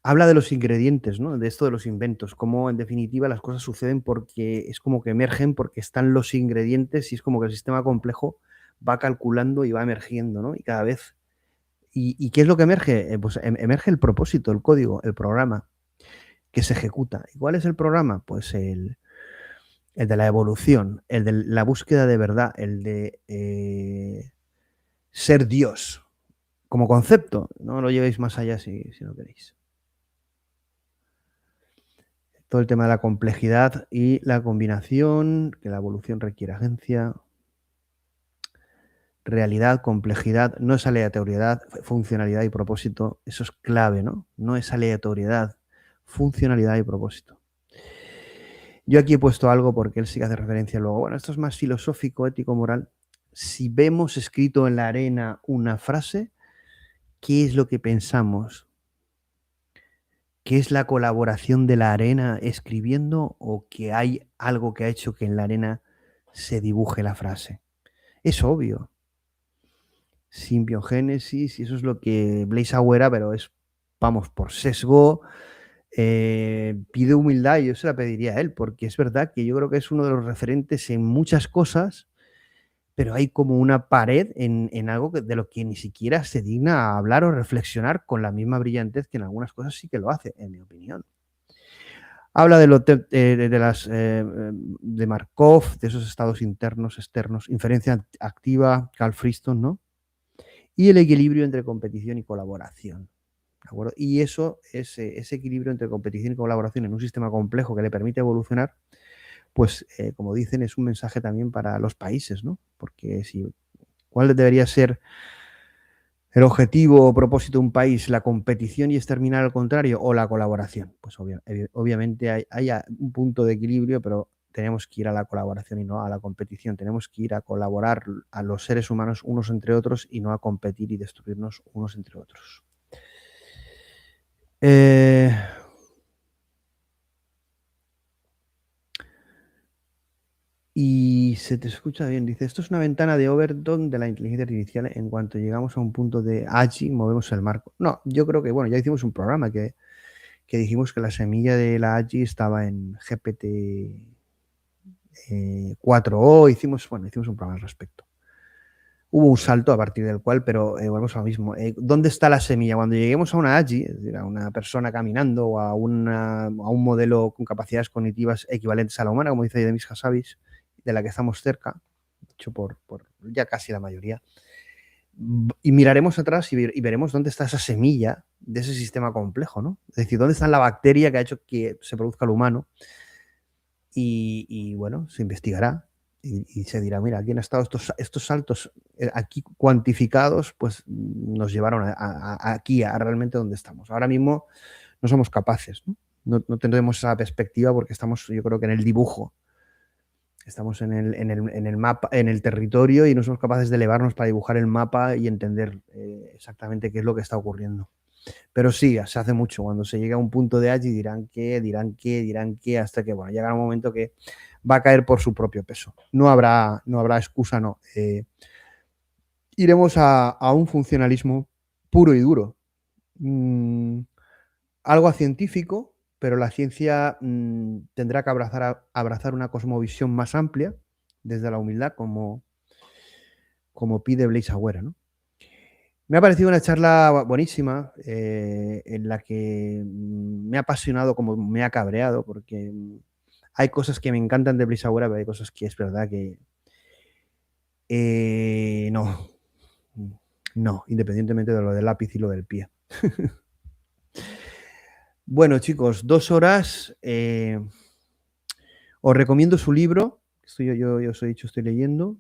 Habla de los ingredientes, ¿no? De esto de los inventos, cómo en definitiva las cosas suceden porque es como que emergen porque están los ingredientes y es como que el sistema complejo va calculando y va emergiendo, ¿no? Y cada vez... ¿Y qué es lo que emerge? Pues emerge el propósito, el código, el programa que se ejecuta. ¿Y cuál es el programa? Pues el de la evolución, el de la búsqueda de verdad, el de ser Dios como concepto. No lo llevéis más allá si no queréis. Todo el tema de la complejidad y la combinación, que la evolución requiere agencia. Realidad, complejidad, no es aleatoriedad, funcionalidad y propósito. Eso es clave, ¿no? No es aleatoriedad, funcionalidad y propósito. Yo aquí he puesto algo porque él sí que hace referencia luego. Bueno, esto es más filosófico, ético, moral. Si vemos escrito en la arena una frase, ¿qué es lo que pensamos? ¿Qué es la colaboración de la arena escribiendo o que hay algo que ha hecho que en la arena se dibuje la frase? Es obvio. Simbiogénesis, y eso es lo que Blaise Agüera, pero es, vamos, por sesgo, pide humildad y yo se la pediría a él, porque es verdad que yo creo que es uno de los referentes en muchas cosas, pero hay como una pared en algo de lo que ni siquiera se digna a hablar o reflexionar con la misma brillantez que en algunas cosas sí que lo hace, en mi opinión. Habla de Markov, de esos estados internos, externos, inferencia activa, Carl Friston, ¿no? Y el equilibrio entre competición y colaboración. ¿De acuerdo? Y eso, ese equilibrio entre competición y colaboración en un sistema complejo que le permite evolucionar, pues, como dicen, es un mensaje también para los países, ¿no? Porque ¿cuál debería ser el objetivo o propósito de un país? ¿La competición y exterminar al contrario o la colaboración? Pues obviamente hay un punto de equilibrio, pero tenemos que ir a la colaboración y no a la competición. Tenemos que ir a colaborar a los seres humanos unos entre otros y no a competir y destruirnos unos entre otros. Y se te escucha bien. Dice, esto es una ventana de Overton de la inteligencia artificial. En cuanto llegamos a un punto de AGI, movemos el marco. No, yo creo que, bueno, ya hicimos un programa que dijimos que la semilla de la AGI estaba en GPT-4o. Hicimos un programa al respecto. Hubo un salto a partir del cual, pero volvemos a lo mismo. ¿Dónde está la semilla? Cuando lleguemos a una AGI, es decir, a una persona caminando o a un modelo con capacidades cognitivas equivalentes a la humana, como dice Demis Hassabis, de la que estamos cerca, dicho por ya casi la mayoría, y miraremos atrás y veremos dónde está esa semilla de ese sistema complejo, ¿no? Es decir, dónde está la bacteria que ha hecho que se produzca el humano. Y bueno, se investigará y se dirá, mira, aquí han estado estos saltos aquí cuantificados, pues nos llevaron aquí, a realmente donde estamos. Ahora mismo no somos capaces, ¿no? No tendremos esa perspectiva porque estamos, yo creo que en el dibujo. Estamos en el mapa, en el territorio, y no somos capaces de elevarnos para dibujar el mapa y entender exactamente qué es lo que está ocurriendo. Pero sí, se hace mucho. Cuando se llega a un punto de AGI dirán qué, hasta que, bueno, llegará un momento que va a caer por su propio peso. No habrá excusa, no. Iremos a un funcionalismo puro y duro. Algo científico, pero la ciencia tendrá que abrazar una cosmovisión más amplia desde la humildad, como pide Blaise Agüera, ¿no? Me ha parecido una charla buenísima, en la que me ha apasionado como me ha cabreado, porque hay cosas que me encantan de Blaise Agüera, pero hay cosas que es verdad que no, independientemente de lo del lápiz y lo del pie. Bueno, chicos, 2 horas. Os recomiendo su libro. Yo os he dicho, estoy leyendo.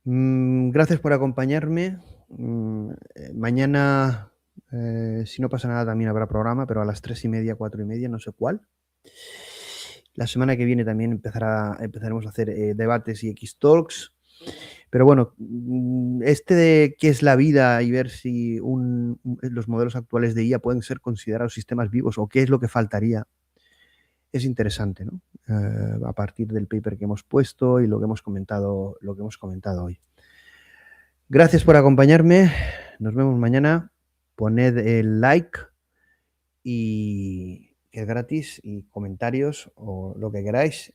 Gracias por acompañarme. Mañana, si no pasa nada, también habrá programa, pero a las 3:30, 4:30, no sé cuál. La semana que viene también empezaremos a hacer debates y X-Talks. Pero bueno, de qué es la vida y ver si los modelos actuales de IA pueden ser considerados sistemas vivos o qué es lo que faltaría, es interesante, ¿no? A partir del paper que hemos puesto y lo que hemos comentado hoy. Gracias por acompañarme. Nos vemos mañana. Poned el like y que es gratis, y comentarios o lo que queráis.